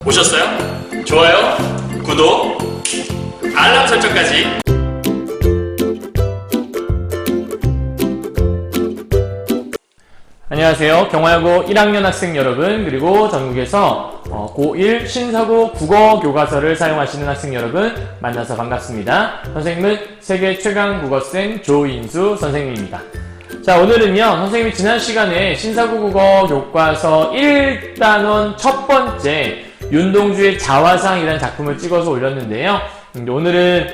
보셨어요? 좋아요, 구독, 알람 설정까지. 안녕하세요. 경화여고 1학년 학생 여러분, 그리고 전국에서 고1 신사고 국어 교과서를 사용하시는 학생 여러분 만나서 반갑습니다. 선생님은 세계 최강 국어생 조인수 선생님입니다. 자, 오늘은요, 선생님이 지난 시간에 신사고 국어 교과서 1단원 첫 번째 윤동주의 자화상이라는 작품을 찍어서 올렸는데요. 오늘은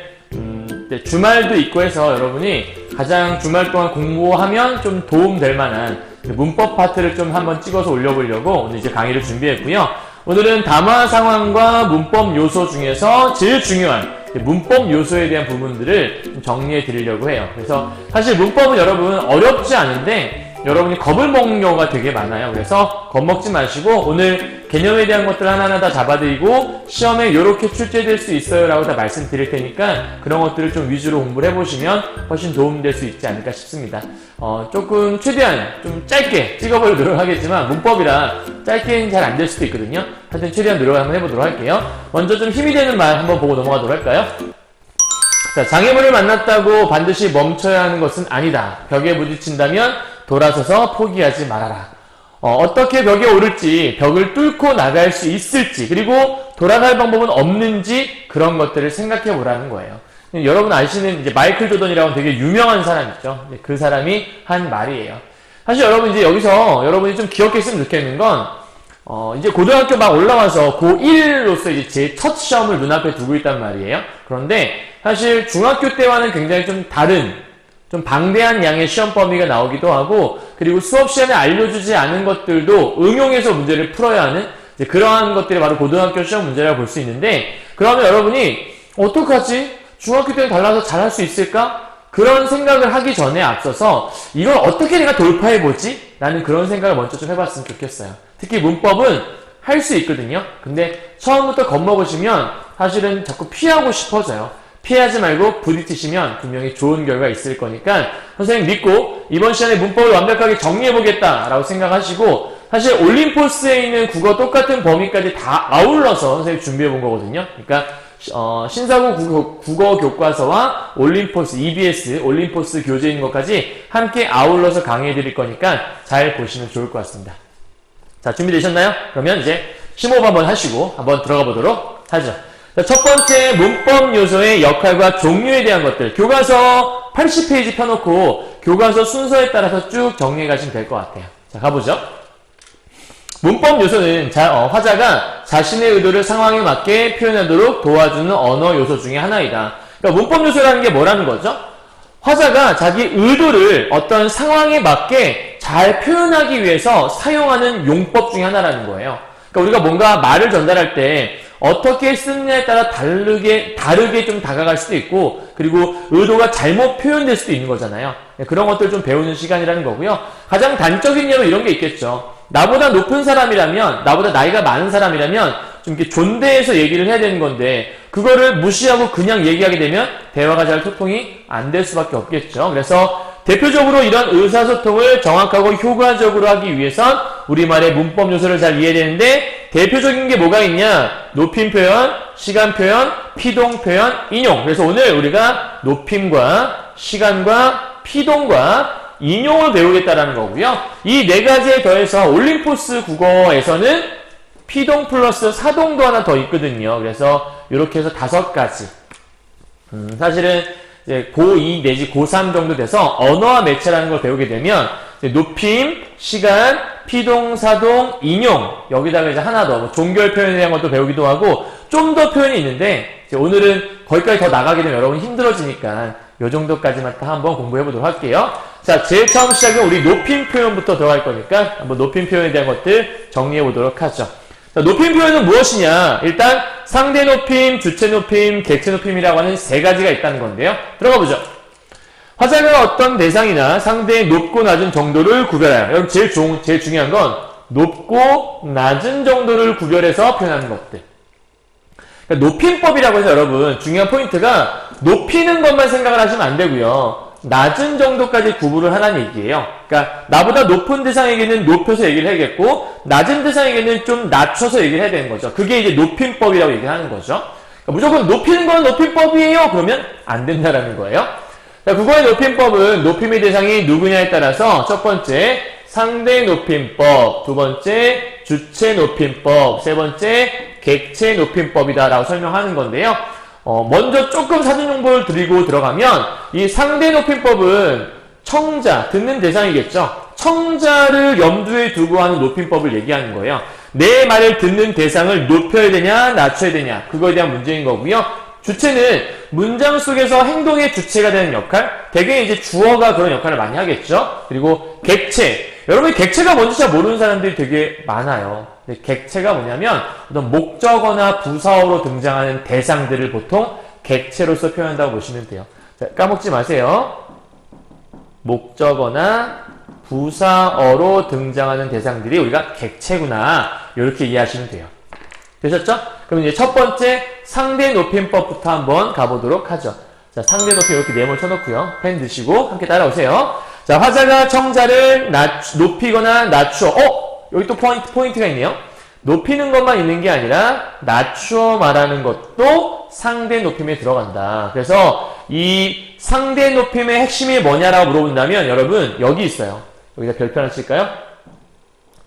주말도 있고 해서 여러분이 가장 주말 동안 공부하면 좀 도움될 만한 문법 파트를 좀 한번 찍어서 올려보려고 오늘 이제 강의를 준비했고요. 오늘은 담화 상황과 문법 요소 중에서 제일 중요한 문법 요소에 대한 부분들을 좀 정리해 드리려고 해요. 그래서 사실 문법은 여러분 어렵지 않은데 여러분이 겁을 먹는 경우가 되게 많아요. 그래서 겁먹지 마시고 오늘 개념에 대한 것들 하나하나 다 잡아드리고 시험에 이렇게 출제될 수 있어요 라고 다 말씀드릴 테니까 그런 것들을 좀 위주로 공부를 해보시면 훨씬 도움될 수 있지 않을까 싶습니다. 조금 최대한 좀 짧게 찍어보려고 노력하겠지만 문법이라 짧게는 잘 안 될 수도 있거든요. 하여튼 최대한 노력을 한번 해보도록 할게요. 먼저 좀 힘이 되는 말 한번 보고 넘어가도록 할까요? 자, 장애물을 만났다고 반드시 멈춰야 하는 것은 아니다. 벽에 부딪힌다면 돌아서서 포기하지 말아라. 어떻게 벽에 오를지, 벽을 뚫고 나갈 수 있을지, 그리고 돌아갈 방법은 없는지 그런 것들을 생각해 보라는 거예요. 여러분 아시는 이제 마이클 조던이라고 되게 유명한 사람 있죠. 그 사람이 한 말이에요. 사실 여러분 이제 여기서 여러분이 좀 기억했으면 좋겠는 건 이제 고등학교 막 올라와서 고1로서 이제 제 첫 시험을 눈앞에 두고 있단 말이에요. 그런데 사실 중학교 때와는 굉장히 좀 다른 좀 방대한 양의 시험 범위가 나오기도 하고 그리고 수업 시간에 알려주지 않은 것들도 응용해서 문제를 풀어야 하는 이제 그러한 것들이 바로 고등학교 시험 문제라고 볼 수 있는데 그러면 여러분이 어떡하지? 중학교 때는 달라서 잘할 수 있을까? 그런 생각을 하기 전에 앞서서 이걸 어떻게 내가 돌파해보지? 라는 그런 생각을 먼저 좀 해봤으면 좋겠어요. 특히 문법은 할 수 있거든요. 근데 처음부터 겁먹으시면 사실은 자꾸 피하고 싶어져요. 피하지 말고 부딪히시면 분명히 좋은 결과 있을 거니까 선생님 믿고 이번 시간에 문법을 완벽하게 정리해보겠다 라고 생각하시고 사실 올림포스에 있는 국어 똑같은 범위까지 다 아울러서 선생님 준비해본 거거든요. 그러니까 신사고 국어 교과서와 올림포스, EBS, 올림포스 교재인 것까지 함께 아울러서 강의해드릴 거니까 잘 보시면 좋을 것 같습니다. 자, 준비되셨나요? 그러면 이제 심호흡 한번 하시고 한번 들어가 보도록 하죠. 자, 첫 번째 문법 요소의 역할과 종류에 대한 것들 교과서 80페이지 펴놓고 교과서 순서에 따라서 쭉 정리해 가시면 될 것 같아요. 자, 가보죠. 문법 요소는 화자가 자신의 의도를 상황에 맞게 표현하도록 도와주는 언어 요소 중에 하나이다. 그러니까 문법 요소라는 게 뭐라는 거죠? 화자가 자기 의도를 어떤 상황에 맞게 잘 표현하기 위해서 사용하는 용법 중에 하나라는 거예요. 그러니까 우리가 뭔가 말을 전달할 때 어떻게 쓰느냐에 따라 다르게 좀 다가갈 수도 있고 그리고 의도가 잘못 표현될 수도 있는 거잖아요. 그런 것들 좀 배우는 시간이라는 거고요. 가장 단적인 예로 이런 게 있겠죠. 나보다 높은 사람이라면, 나보다 나이가 많은 사람이라면 좀 이렇게 존대해서 얘기를 해야 되는 건데 그거를 무시하고 그냥 얘기하게 되면 대화가 잘 소통이 안 될 수밖에 없겠죠. 그래서 대표적으로 이런 의사소통을 정확하고 효과적으로 하기 위해선 우리말의 문법 요소를 잘 이해해야 되는데 대표적인 게 뭐가 있냐? 높임 표현, 시간 표현, 피동 표현, 인용. 그래서 오늘 우리가 높임과 시간과 피동과 인용을 배우겠다라는 거고요. 이 네 가지에 더해서 올림포스 국어에서는 피동 플러스 사동도 하나 더 있거든요. 그래서 이렇게 해서 5가지. 사실은 이제 고2 내지 고3 정도 돼서 언어와 매체라는 걸 배우게 되면 높임, 시간, 피동, 사동, 인용 여기다가 이제 하나 더 종결 표현에 대한 것도 배우기도 하고 좀 더 표현이 있는데 이제 오늘은 거기까지 더 나가게 되면 여러분 힘들어지니까 요 정도까지만 딱 한번 공부해 보도록 할게요. 자, 제일 처음 시작은 우리 높임 표현부터 들어갈 거니까 한번 높임 표현에 대한 것들 정리해 보도록 하죠. 자, 높임 표현은 무엇이냐? 일단 상대 높임, 주체 높임, 객체 높임이라고 하는 3가지가 있다는 건데요. 들어가 보죠. 화자가 어떤 대상이나 상대의 높고 낮은 정도를 구별하여. 여러분 제일 중요한 건 높고 낮은 정도를 구별해서 표현하는 것들. 그러니까 높임법이라고 해서 여러분 중요한 포인트가 높이는 것만 생각을 하시면 안 되고요. 낮은 정도까지 구분을 하라는 얘기예요. 그러니까 나보다 높은 대상에게는 높여서 얘기를 해야겠고 낮은 대상에게는 좀 낮춰서 얘기를 해야 되는 거죠. 그게 이제 높임법이라고 얘기를 하는 거죠. 그러니까 무조건 높이는 건 높임법이에요. 그러면 안 된다라는 거예요. 자, 국어의 높임법은 높임의 대상이 누구냐에 따라서 첫 번째 상대 높임법, 두 번째 주체 높임법, 세 번째 객체 높임법이다라고 설명하는 건데요. 먼저 조금 사전 정보를 드리고 들어가면 이 상대 높임법은 청자, 듣는 대상이겠죠. 청자를 염두에 두고 하는 높임법을 얘기하는 거예요. 내 말을 듣는 대상을 높여야 되냐, 낮춰야 되냐, 그거에 대한 문제인 거고요. 주체는 문장 속에서 행동의 주체가 되는 역할, 대개 이제 주어가 그런 역할을 많이 하겠죠. 그리고 객체, 여러분이 객체가 뭔지 잘 모르는 사람들이 되게 많아요. 근데 객체가 뭐냐면 어떤 목적어나 부사어로 등장하는 대상들을 보통 객체로서 표현한다고 보시면 돼요. 자, 까먹지 마세요. 목적어나 부사어로 등장하는 대상들이 우리가 객체구나, 이렇게 이해하시면 돼요. 되셨죠? 그럼 이제 첫 번째 상대 높임법부터 한번 가보도록 하죠. 자, 상대 높임 이렇게 네모를 쳐놓고요. 펜 드시고 함께 따라오세요. 자, 화자가 청자를 높이거나 낮추어. 여기 또 포인트가 있네요. 높이는 것만 있는 게 아니라 낮추어 말하는 것도 상대 높임에 들어간다. 그래서 이 상대 높임의 핵심이 뭐냐라고 물어본다면 여러분 여기 있어요. 여기다 별표 하나 칠까요?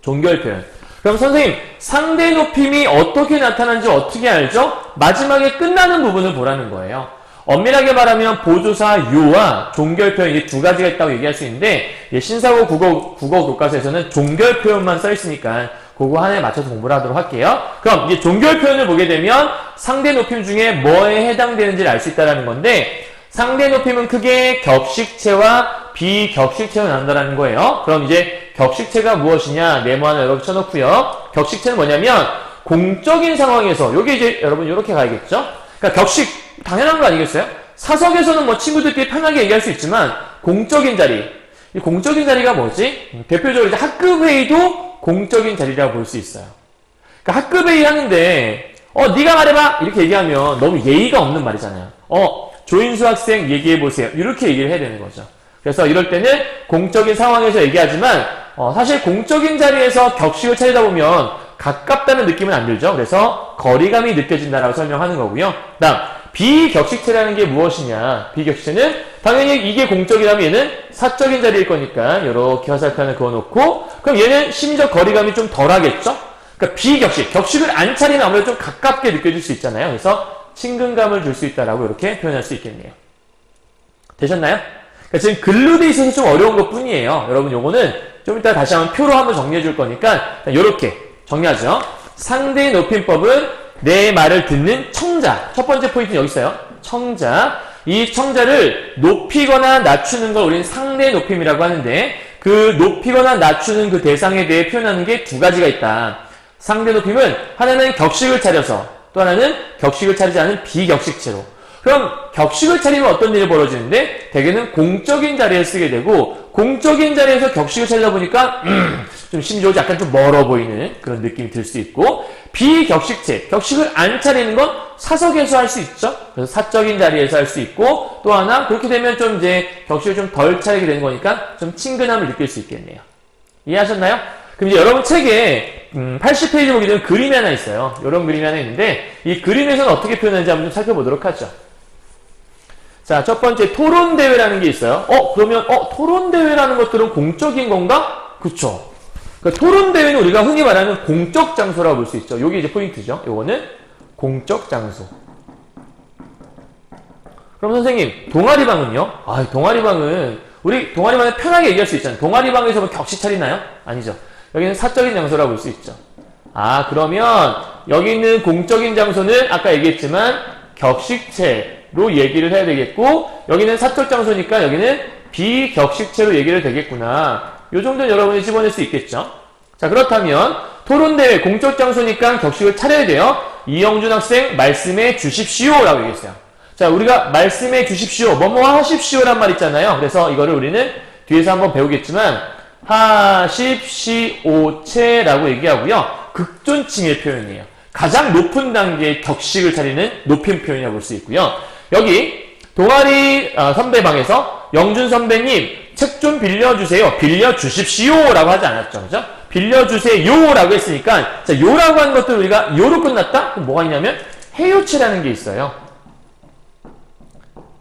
종결 표현. 그럼 선생님, 상대 높임이 어떻게 나타나는지 어떻게 알죠? 마지막에 끝나는 부분을 보라는 거예요. 엄밀하게 말하면 보조사 요와 종결 표현, 이게 두 가지가 있다고 얘기할 수 있는데, 신사고 국어 교과서에서는 종결 표현만 써 있으니까 그거 하나에 맞춰서 공부를 하도록 할게요. 그럼 이제 종결 표현을 보게 되면 상대 높임 중에 뭐에 해당되는지를 알 수 있다는 건데, 상대 높임은 크게 격식체와 비격식체로 나눈다는 거예요. 그럼 이제 격식체가 무엇이냐, 네모 하나 여러분 쳐놓고요. 격식체는 뭐냐면 공적인 상황에서, 요게 이제 여러분 이렇게 가야겠죠? 그러니까 격식 당연한 거 아니겠어요? 사석에서는 뭐 친구들끼리 편하게 얘기할 수 있지만 공적인 자리, 이 공적인 자리가 뭐지? 대표적으로 이제 학급 회의도 공적인 자리라고 볼 수 있어요. 그러니까 학급 회의 하는데 네가 말해봐 이렇게 얘기하면 너무 예의가 없는 말이잖아요. 조인수 학생 얘기해보세요. 이렇게 얘기를 해야 되는 거죠. 그래서 이럴 때는 공적인 상황에서 얘기하지만 사실 공적인 자리에서 격식을 차리다 보면 가깝다는 느낌은 안 들죠. 그래서 거리감이 느껴진다라고 설명하는 거고요. 다음, 비격식체라는 게 무엇이냐. 비격식체는 당연히 이게 공적이라면 얘는 사적인 자리일 거니까 이렇게 화살표 하나 그어놓고, 그럼 얘는 심지어 거리감이 좀 덜하겠죠. 그러니까 비격식, 격식을 안 차리면 아무래도 좀 가깝게 느껴질 수 있잖아요. 그래서 친근감을 줄 수 있다라고 이렇게 표현할 수 있겠네요. 되셨나요? 그러니까 지금 글로 돼 있어서 좀 어려운 것 뿐이에요. 여러분 요거는 좀 이따 다시 한번 표로 한번 정리해 줄 거니까 이렇게 정리하죠. 상대 높임법은 내 말을 듣는 청자. 첫 번째 포인트는 여기 있어요. 청자. 이 청자를 높이거나 낮추는 걸 우리는 상대 높임이라고 하는데, 그 높이거나 낮추는 그 대상에 대해 표현하는 게 두 가지가 있다. 상대 높임은 하나는 격식을 차려서, 또 하나는 격식을 차리지 않은 비격식체로. 그럼 격식을 차리면 어떤 일이 벌어지는데, 대개는 공적인 자리에 쓰게 되고, 공적인 자리에서 격식을 차리다 보니까 좀 심지어 약간 좀 멀어 보이는 그런 느낌이 들 수 있고, 비격식체, 격식을 안 차리는 건 사석에서 할 수 있죠. 그래서 사적인 자리에서 할 수 있고, 또 하나 그렇게 되면 좀 이제 격식을 좀 덜 차리게 되는 거니까 좀 친근함을 느낄 수 있겠네요. 이해하셨나요? 그럼 이제 여러분 책에 80페이지 보게 되면 그림이 하나 있어요. 이런 그림이 하나 있는데, 이 그림에서는 어떻게 표현하는지 한번 좀 살펴보도록 하죠. 자, 첫 번째 토론대회라는 게 있어요. 그러면 토론대회라는 것들은 공적인 건가? 그쵸. 그러니까 토론대회는 우리가 흔히 말하는 공적 장소라고 볼 수 있죠. 요게 이제 포인트죠. 요거는 공적 장소. 그럼 선생님, 동아리방은요? 동아리방은 우리 동아리방에 편하게 얘기할 수 있잖아요. 동아리방에서 뭐 격식 차리나요? 아니죠. 여기는 사적인 장소라고 볼 수 있죠. 그러면 여기 있는 공적인 장소는 아까 얘기했지만 격식체로 얘기를 해야 되겠고, 여기는 사적 장소니까 여기는 비격식체로 얘기를 되겠구나. 요 정도는 여러분이 집어낼 수 있겠죠. 자, 그렇다면 토론대회 공적 장소니까 격식을 차려야 돼요. 이영준 학생 말씀해 주십시오 라고 얘기했어요. 자, 우리가 말씀해 주십시오, 뭐뭐 하십시오란 말 있잖아요. 그래서 이거를 우리는 뒤에서 한번 배우겠지만 하십시오체라고 얘기하고요. 극존칭의 표현이에요. 가장 높은 단계의 격식을 차리는 높임 표현이라고 볼 수 있고요. 여기 동아리 선배방에서 영준 선배님 책 좀 빌려주세요. 빌려주십시오 라고 하지 않았죠. 그죠? 빌려주세요 라고 했으니까 자, 요라고 하는 것들 우리가 요로 끝났다? 그럼 뭐가 있냐면 해요체라는 게 있어요.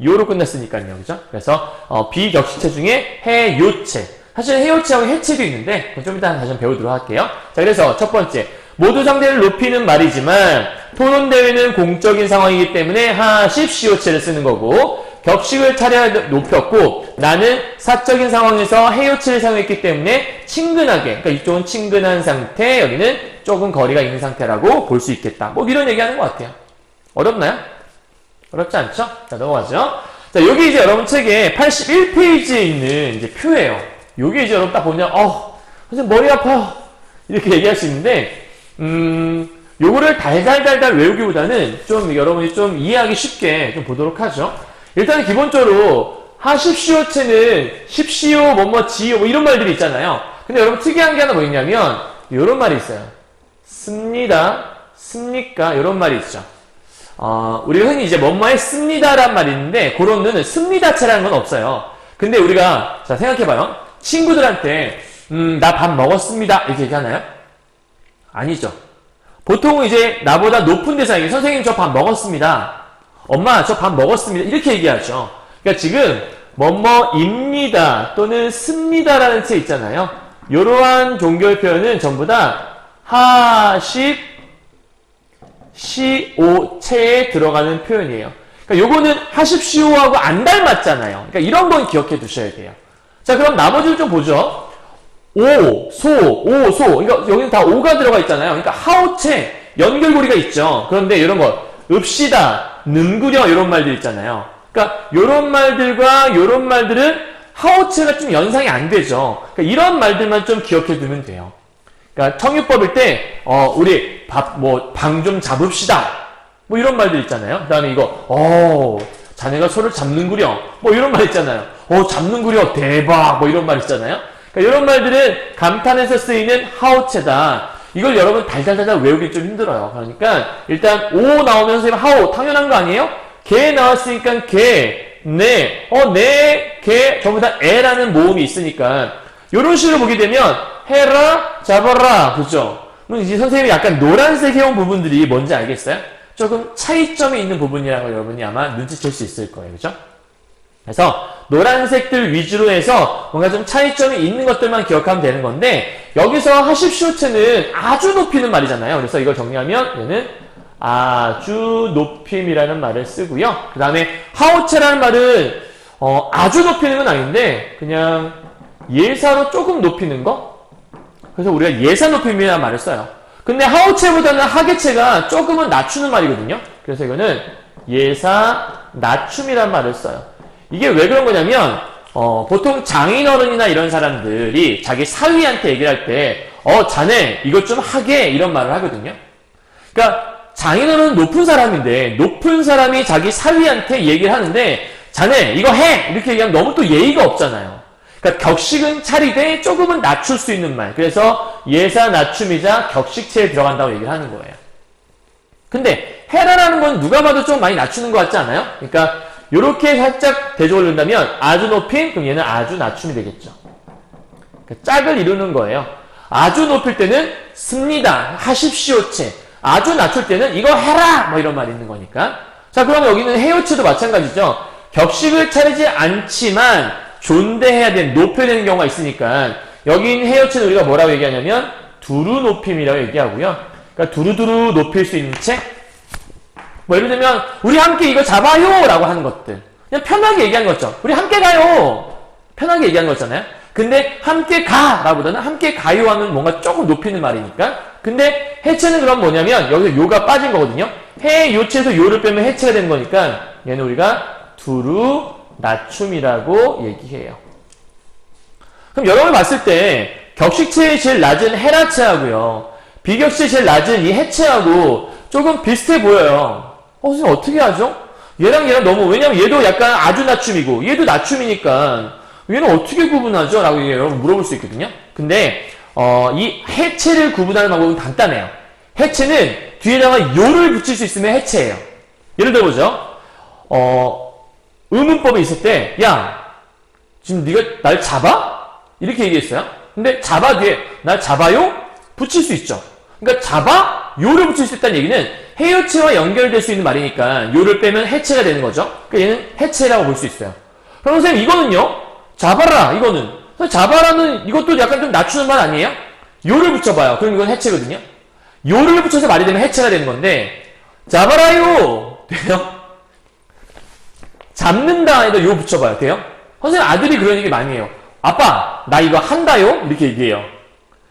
요로 끝났으니까요. 그죠? 그래서 비격식체 중에 해요체. 사실 해요체하고 해체도 있는데 좀 이따 다시 한번 배우도록 할게요. 자, 그래서 첫 번째 모두 상대를 높이는 말이지만 토론대회는 공적인 상황이기 때문에 하십시오체를 쓰는 거고 격식을 차려 높였고 나는 사적인 상황에서 해요체를 사용했기 때문에 친근하게 그러니까 이쪽은 친근한 상태 여기는 조금 거리가 있는 상태라고 볼 수 있겠다. 뭐 이런 얘기하는 것 같아요. 어렵나요? 어렵지 않죠? 자, 넘어가죠. 자, 여기 이제 여러분 책에 81페이지에 있는 이제 표예요. 요게 이제 여러분 딱 보면 선생님 머리 아파요. 이렇게 얘기할 수 있는데 요거를 달달달달 외우기보다는 좀 여러분이 좀 이해하기 쉽게 좀 보도록 하죠. 일단 기본적으로 하십시오체는 십시오, 지요 뭐 이런 말들이 있잖아요. 근데 여러분 특이한 게 하나 뭐 있냐면 요런 말이 있어요. 씁니다, 씁니까? 요런 말이 있죠. 우리가 흔히 이제 했습니다란 말이 있는데 그런 데는 씁니다체라는 건 없어요. 근데 우리가 자 생각해봐요. 친구들한테 나 밥 먹었습니다 이렇게 얘기하나요? 아니죠. 보통은 이제 나보다 높은 대상에게 선생님 저 밥 먹었습니다. 엄마 저 밥 먹었습니다. 이렇게 얘기하죠. 그러니까 지금 뭐뭐입니다 또는 씁니다라는 채 있잖아요. 이러한 종교의 표현은 전부 다 하십시오체에 들어가는 표현이에요. 그러니까 요거는 하십시오하고 안 닮았잖아요. 그러니까 이런 건 기억해 두셔야 돼요. 자, 그럼 나머지를 좀 보죠. 오, 소. 그러니까 여기는 다 오가 들어가 있잖아요. 그러니까 하오체, 연결고리가 있죠. 그런데 이런 거, 읍시다, 능구려 이런 말들 있잖아요. 그러니까 이런 말들과 이런 말들은 하오체가 좀 연상이 안 되죠. 그러니까 이런 말들만 좀 기억해 두면 돼요. 그러니까 청유법일 때 우리 방 좀 잡읍시다. 뭐 이런 말들 있잖아요. 그 다음에 이거 자네가 소를 잡는구려. 뭐 이런 말 있잖아요. 잡는구려 대박. 뭐 이런 말 있잖아요. 그러니까 이런 말들은 감탄에서 쓰이는 하오체다. 이걸 여러분 달달달달 외우기 좀 힘들어요. 그러니까 일단 오 나오면 선생님 하오 당연한 거 아니에요? 개 나왔으니까 개, 네, 개 전부 다 에라는 모음이 있으니까 이런 식으로 보게 되면 해라, 잡아라, 그죠? 그럼 이제 선생님이 약간 노란색 해온 부분들이 뭔지 알겠어요? 조금 차이점이 있는 부분이라는 걸 여러분이 아마 눈치챌 수 있을 거예요, 그죠? 그래서 노란색들 위주로 해서 뭔가 좀 차이점이 있는 것들만 기억하면 되는 건데 여기서 하십시오체는 아주 높이는 말이잖아요. 그래서 이걸 정리하면 얘는 아주 높임이라는 말을 쓰고요. 그 다음에 하오체라는 말은 아주 높이는 건 아닌데 그냥 예사로 조금 높이는 거? 그래서 우리가 예사 높임이라는 말을 써요. 근데 하오체보다는 하계체가 조금은 낮추는 말이거든요. 그래서 이거는 예사 낮춤이라는 말을 써요. 이게 왜 그런 거냐면 보통 장인어른이나 이런 사람들이 자기 사위한테 얘기를 할 때 자네 이것 좀 하게 이런 말을 하거든요. 그러니까 장인어른은 높은 사람인데 높은 사람이 자기 사위한테 얘기를 하는데 자네 이거 해! 이렇게 얘기하면 너무 또 예의가 없잖아요. 그러니까 격식은 차리되 조금은 낮출 수 있는 말. 그래서 예사 낮춤이자 격식체에 들어간다고 얘기를 하는 거예요. 근데 해라라는 건 누가 봐도 좀 많이 낮추는 것 같지 않아요? 그러니까 요렇게 살짝 대조를 넣는다면 아주 높임? 그럼 얘는 아주 낮춤이 되겠죠. 그러니까 짝을 이루는 거예요. 아주 높일 때는 씁니다. 하십시오체. 아주 낮출 때는 이거 해라! 뭐 이런 말이 있는 거니까. 자, 그럼 여기는 해요체도 마찬가지죠. 격식을 차리지 않지만 존대해야 되는, 높여야 되는 경우가 있으니까 여기 있는 해요체는 우리가 뭐라고 얘기하냐면 두루 높임이라고 얘기하고요. 그러니까 두루두루 높일 수 있는 책? 뭐 예를 들면 우리 함께 이거 잡아요! 라고 하는 것들. 그냥 편하게 얘기하는 거죠. 우리 함께 가요! 편하게 얘기하는 거잖아요. 근데 함께 가! 라보다는 함께 가요 하면 뭔가 조금 높이는 말이니까. 근데 해체는 그럼 뭐냐면 여기서 요가 빠진 거거든요. 해, 요체에서 요를 빼면 해체가 되는 거니까 얘는 우리가 두루 낮춤이라고 얘기해요. 그럼 여러분이 봤을 때 격식체의 제일 낮은 해라체하고요. 비격식체의 제일 낮은 이 해체하고 조금 비슷해 보여요. 선생님 어떻게 하죠? 얘랑 너무 왜냐면 얘도 약간 아주 낮춤이고 얘도 낮춤이니까 얘는 어떻게 구분하죠? 라고 여러분 물어볼 수 있거든요. 근데 이 해체를 구분하는 방법은 간단해요. 해체는 뒤에다가 요를 붙일 수 있으면 해체예요. 예를 들어보죠. 의문법이 있을 때 야 지금 네가 날 잡아? 이렇게 얘기했어요. 근데 잡아 뒤에 날 잡아요? 붙일 수 있죠. 그러니까 잡아? 요를 붙일 수 있다는 얘기는 해요체와 연결될 수 있는 말이니까 요를 빼면 해체가 되는 거죠. 그러니까 얘는 해체라고 볼 수 있어요. 그럼 선생님 이거는요? 잡아라 이거는. 잡아라는 이것도 약간 좀 낮추는 말 아니에요? 요를 붙여봐요. 그럼 이건 해체거든요. 요를 붙여서 말이 되면 해체가 되는 건데 잡아라요 돼요? 잡는다에다 요 붙여봐요. 돼요? 선생님 아들이 그런 얘기 많이 해요. 아빠 나 이거 한다요? 이렇게 얘기해요.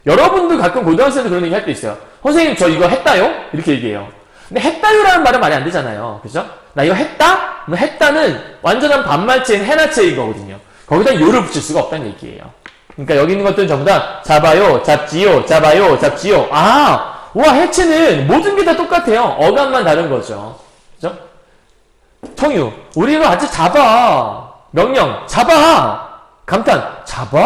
여러분도 가끔 고등학생들 그런 얘기 할 때 있어요. 선생님 저 이거 했다요? 이렇게 얘기해요. 근데 했다요라는 말은 말이 안 되잖아요. 그죠? 나 이거 했다? 뭐 했다는 완전한 반말체인 해나체인 거거든요. 거기다 요를 붙일 수가 없다는 얘기예요. 그러니까 여기 있는 것들은 전부 다 잡아요, 잡지요, 잡아요, 잡지요. 아, 와 해체는 모든 게 다 똑같아요. 어감만 다른 거죠. 그죠? 통유, 우리가 같이 잡아. 명령, 잡아. 감탄, 잡아?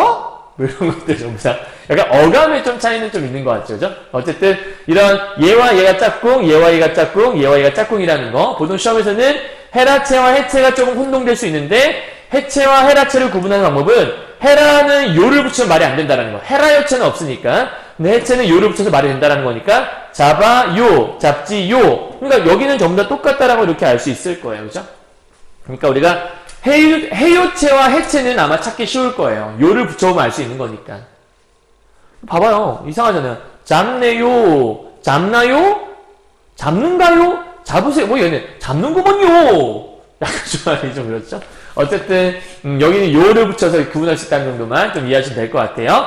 뭐 이런 것들 전부 다 약간 어감의 좀 차이는 좀 있는 것 같죠. 그죠? 어쨌든 이런 얘와 얘가 짝꿍, 얘와 얘가 짝꿍, 얘와 얘가 짝꿍이라는 거 보통 시험에서는 헤라체와 해체가 조금 혼동될 수 있는데 해체와 헤라체를 구분하는 방법은 헤라는 요를 붙이면 말이 안 된다는 거. 헤라 여체는 없으니까. 근데 해체는 요를 붙여서 말이 된다는 거니까 잡아, 요, 잡지, 요. 그러니까 여기는 전부 다 똑같다라고 이렇게 알 수 있을 거예요. 그죠? 그러니까 우리가 해요체와 해체는 아마 찾기 쉬울 거예요. 요를 붙여보면 알 수 있는 거니까. 봐봐요. 이상하잖아요. 잡네요. 잡나요? 잡는가요? 잡으세요. 뭐 얘는 잡는구먼요. 약간 좀 그렇죠? 어쨌든 여기는 요를 붙여서 구분할 수 있다는 정도만 좀 이해하시면 될 것 같아요.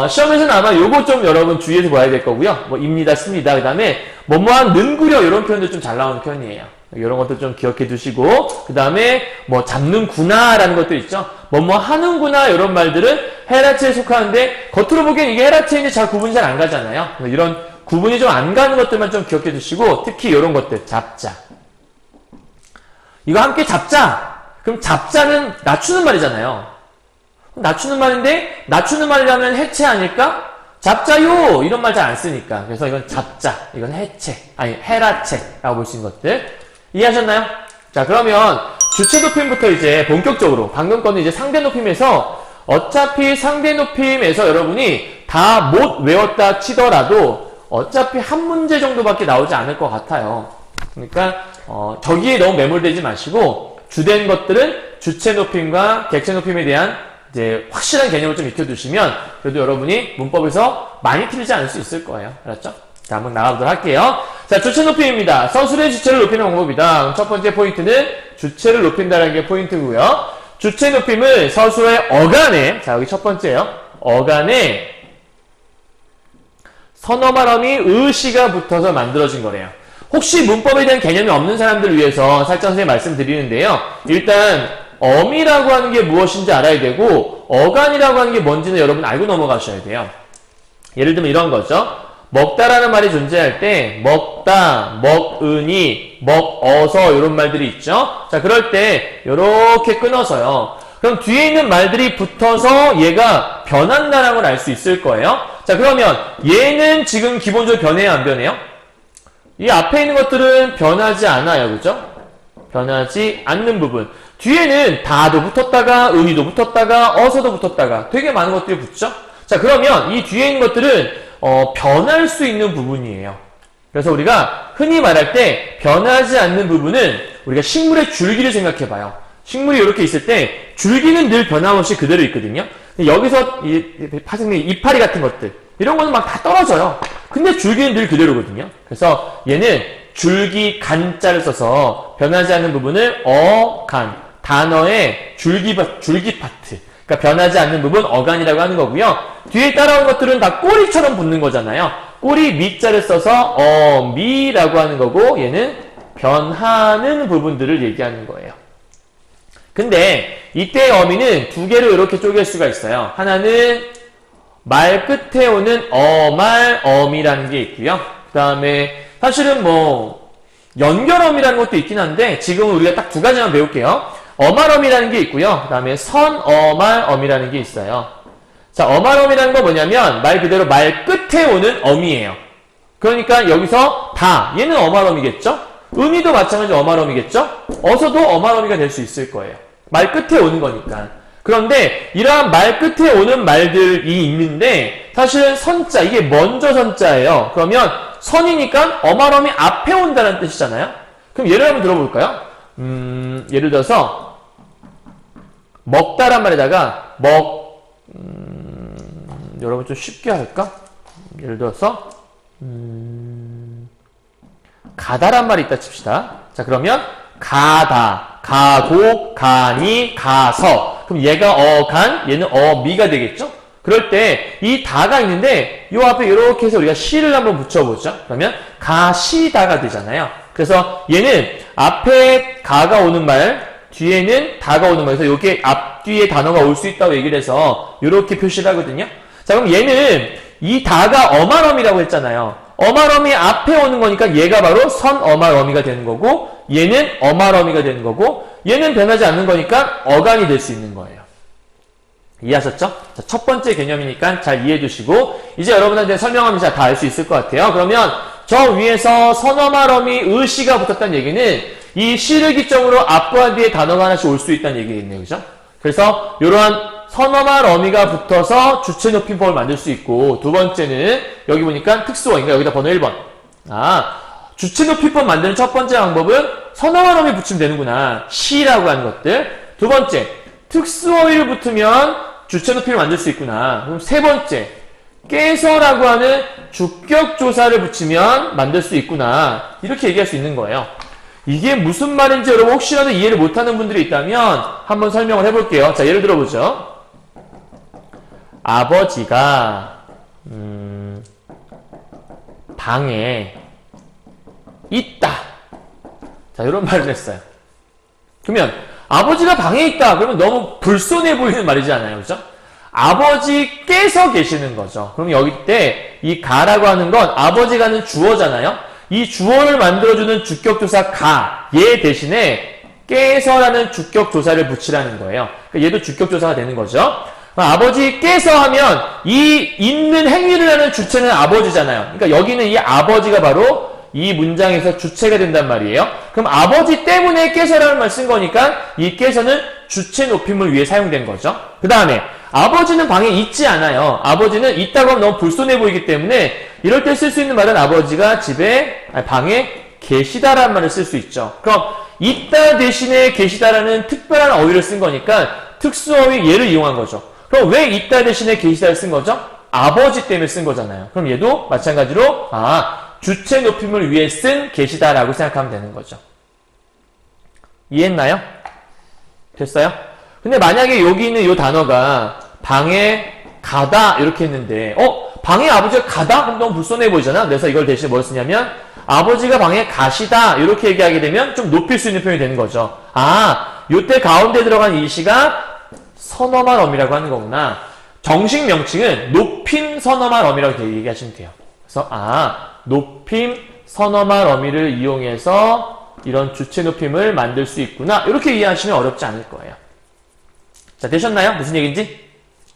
시험에서는 아마 요거 좀 여러분 주의해서 봐야 될 거고요. 뭐 입니다, 씁니다. 그 다음에 뭐뭐한 는구려 이런 표현도 좀 잘 나오는 편이에요. 이런 것도 좀 기억해 두시고 그 다음에 뭐 잡는구나 라는 것도 있죠. 뭐뭐 하는구나 이런 말들은 헤라체에 속하는데 겉으로 보기엔 이게 헤라체인지 잘 구분이 잘 안 가잖아요. 이런 구분이 좀 안 가는 것들만 좀 기억해 두시고 특히 이런 것들 잡자. 이거 함께 잡자. 그럼 잡자는 낮추는 말이잖아요. 낮추는 말인데 낮추는 말이라면 해체 아닐까? 잡자요 이런 말 잘 안 쓰니까. 그래서 이건 잡자, 이건 해체, 아니 헤라체라고 볼 수 있는 것들 이해하셨나요? 자 그러면 주체 높임부터 이제 본격적으로 방금 거는 이제 상대 높임에서 어차피 상대 높임에서 여러분이 다 못 외웠다 치더라도 어차피 한 문제 정도밖에 나오지 않을 것 같아요. 그러니까 저기에 너무 매몰되지 마시고 주된 것들은 주체 높임과 객체 높임에 대한 이제 확실한 개념을 좀 익혀두시면 그래도 여러분이 문법에서 많이 틀리지 않을 수 있을 거예요. 알았죠? 자, 한번 나가보도록 할게요. 자, 주체 높임입니다. 서술의 주체를 높이는 방법이다. 그럼 첫 번째 포인트는 주체를 높인다는 게 포인트고요. 주체 높임을 서술의 어간에, 자, 여기 첫 번째요. 어간에 선어 발음이 의시가 붙어서 만들어진 거래요. 혹시 문법에 대한 개념이 없는 사람들을 위해서 살짝 선생님 말씀드리는데요. 일단 어미라고 하는 게 무엇인지 알아야 되고 어간이라고 하는 게 뭔지는 여러분 알고 넘어가셔야 돼요. 예를 들면 이런 거죠. 먹다라는 말이 존재할 때 먹다, 먹으니, 먹어서 이런 말들이 있죠. 자 그럴 때 이렇게 끊어서요. 그럼 뒤에 있는 말들이 붙어서 얘가 변한다라는 걸 알 수 있을 거예요. 자 그러면 얘는 지금 기본적으로 변해요 안 변해요? 이 앞에 있는 것들은 변하지 않아요. 그죠? 변하지 않는 부분. 뒤에는 다도 붙었다가 은이도 붙었다가 어서도 붙었다가 되게 많은 것들이 붙죠? 자 그러면 이 뒤에 있는 것들은 변할 수 있는 부분이에요. 그래서 우리가 흔히 말할 때 변하지 않는 부분은 우리가 식물의 줄기를 생각해 봐요. 식물이 이렇게 있을 때 줄기는 늘 변함없이 그대로 있거든요. 여기서 파생된 이파리 같은 것들 이런 거는 막 다 떨어져요. 근데 줄기는 늘 그대로거든요. 그래서 얘는 줄기 간자를 써서 변하지 않는 부분을 어간 단어의 줄기 파트 그러니까 변하지 않는 부분 어간이라고 하는 거고요. 뒤에 따라온 것들은 다 꼬리처럼 붙는 거잖아요. 꼬리 미자를 써서 어미라고 하는 거고 얘는 변하는 부분들을 얘기하는 거예요. 근데 이때의 어미는 두 개로 이렇게 쪼갤 수가 있어요. 하나는 말 끝에 오는 어말 어미라는 게 있고요. 그 다음에 사실은 뭐 연결어미라는 것도 있긴 한데 지금은 우리가 딱 두 가지만 배울게요. 어말어미라는 게 있고요. 그 다음에 선어말어미라는 게 있어요. 자, 어말어미라는 건 뭐냐면 말 그대로 말 끝에 오는 어미예요. 그러니까 여기서 다 얘는 어말어미겠죠? 은이도 마찬가지로 어말어미겠죠? 어서도 어말어미가 될 수 있을 거예요. 말 끝에 오는 거니까. 그런데 이러한 말 끝에 오는 말들이 있는데 사실은 선자, 이게 먼저 선자예요. 그러면 선이니까 어마어미 앞에 온다는 뜻이잖아요. 그럼 예를 한번 들어볼까요? 예를 들어서 먹다란 말에다가 여러분 좀 쉽게 할까? 예를 들어서 가다란 말이 있다 칩시다. 자, 그러면 가다, 가고, 가니, 가서. 그럼 얘가 간, 얘는 미가 되겠죠? 그럴 때 이 다가 있는데 요 앞에 이렇게 해서 우리가 시를 한번 붙여보죠. 그러면 가시다가 되잖아요. 그래서 얘는 앞에 가가 오는 말, 뒤에는 다가 오는 말에서 이게 앞뒤에 단어가 올 수 있다고 얘기를 해서 이렇게 표시를 하거든요. 자, 그럼 얘는 이 다가 어말어미라고 했잖아요. 어말어미 앞에 오는 거니까 얘가 바로 선어말어미가 되는 거고 얘는 어말어미가 되는 거고 얘는 변하지 않는 거니까 어간이 될 수 있는 거예요. 이해하셨죠? 자, 첫 번째 개념이니까 잘 이해해 주시고 이제 여러분한테 설명하면 다 알 수 있을 것 같아요. 그러면 저 위에서 선어말어미 의시가 붙었다는 얘기는 이 시를 기점으로 앞과 뒤에 단어가 하나씩 올 수 있다는 얘기겠네요. 그죠? 그래서 이러한 선어말 어미가 붙어서 주체 높임법을 만들 수 있고 두 번째는 여기 보니까 특수어인가 여기다 번호 1번. 주체 높임법 만드는 첫 번째 방법은 선어말 어미 붙이면 되는구나. 시라고 하는 것들. 두 번째, 특수어를 붙으면 주체 높임을 만들 수 있구나. 그럼 세 번째, 깨서라고 하는 주격조사를 붙이면 만들 수 있구나. 이렇게 얘기할 수 있는 거예요. 이게 무슨 말인지 여러분 혹시라도 이해를 못하는 분들이 있다면 한번 설명을 해볼게요. 자, 예를 들어보죠. 아버지가 방에 있다. 자, 이런 말을 했어요. 그러면 아버지가 방에 있다. 그러면 너무 불손해 보이는 말이지 않아요? 그죠? 아버지께서 계시는 거죠. 그럼 여기 때 이 가라고 하는 건 아버지가는 주어잖아요. 이 주어를 만들어주는 주격조사 가, 얘 대신에 깨서라는 주격조사를 붙이라는 거예요. 그러니까 얘도 주격조사가 되는 거죠. 아버지께서 하면 이 있는 행위를 하는 주체는 아버지잖아요. 그러니까 여기는 이 아버지가 바로 이 문장에서 주체가 된단 말이에요. 그럼 아버지 때문에 깨서라는 말 쓴 거니까 이 깨서는 주체 높임을 위해 사용된 거죠. 그 다음에 아버지는 방에 있지 않아요. 아버지는 있다고 하면 너무 불손해 보이기 때문에 이럴 때 쓸 수 있는 말은 아버지가 방에 계시다라는 말을 쓸 수 있죠. 그럼 있다 대신에 계시다라는 특별한 어휘를 쓴 거니까 특수어휘 얘를 이용한 거죠. 그럼 왜 있다 대신에 계시다를 쓴 거죠? 아버지 때문에 쓴 거잖아요. 그럼 얘도 마찬가지로 주체 높임을 위해 쓴 계시다라고 생각하면 되는 거죠. 이해했나요? 됐어요? 근데 만약에 여기 있는 이 단어가 방에 가다 이렇게 했는데 방에 아버지가 가다? 그럼 너무 불손해 보이잖아. 그래서 이걸 대신에 뭘 쓰냐면 아버지가 방에 가시다 이렇게 얘기하게 되면 좀 높일 수 있는 표현이 되는 거죠. 요때 가운데 들어간 이 시가 선어말 어미라고 하는 거구나. 정식 명칭은 높임 선어말 어미라고 얘기하시면 돼요. 그래서 높임 선어말 어미를 이용해서 이런 주체 높임을 만들 수 있구나. 이렇게 이해하시면 어렵지 않을 거예요. 자, 되셨나요? 무슨 얘기인지?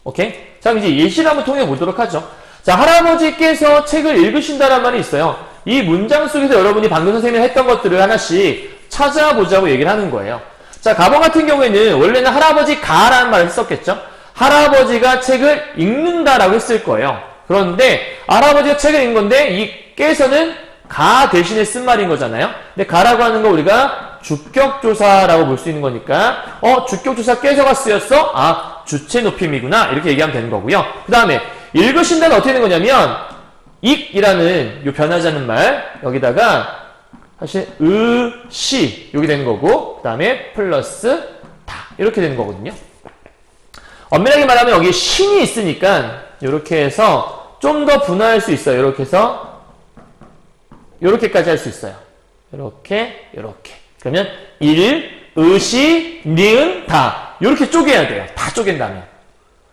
오케이? 자, 그럼 이제 예시를 한번 통해 보도록 하죠. 자, 할아버지께서 책을 읽으신다는 말이 있어요. 이 문장 속에서 여러분이 방금 선생님이 했던 것들을 하나씩 찾아보자고 얘기를 하는 거예요. 자, 가번 같은 경우에는 원래는 할아버지가라는 말을 했었겠죠? 할아버지가 책을 읽는다라고 했을 거예요. 그런데 할아버지가 책을 읽는 건데 이 깨서는 가 대신에 쓴 말인 거잖아요. 근데 가라고 하는 거 우리가 주격조사라고 볼 수 있는 거니까 주격조사 깨서가 쓰였어? 주체 높임이구나. 이렇게 얘기하면 되는 거고요. 그 다음에 읽으신다는 어떻게 되는 거냐면 익이라는 요 변하지 않는 말 여기다가 사실 시 여기 되는 거고 그 다음에 플러스 다 이렇게 되는 거거든요. 엄밀하게 말하면 여기 신이 있으니까 이렇게 해서 좀 더 분화할 수 있어요. 이렇게 해서 이렇게까지 할 수 있어요. 이렇게 그러면 시, 니은, 다 이렇게 쪼개야 돼요. 다 쪼갠 다음에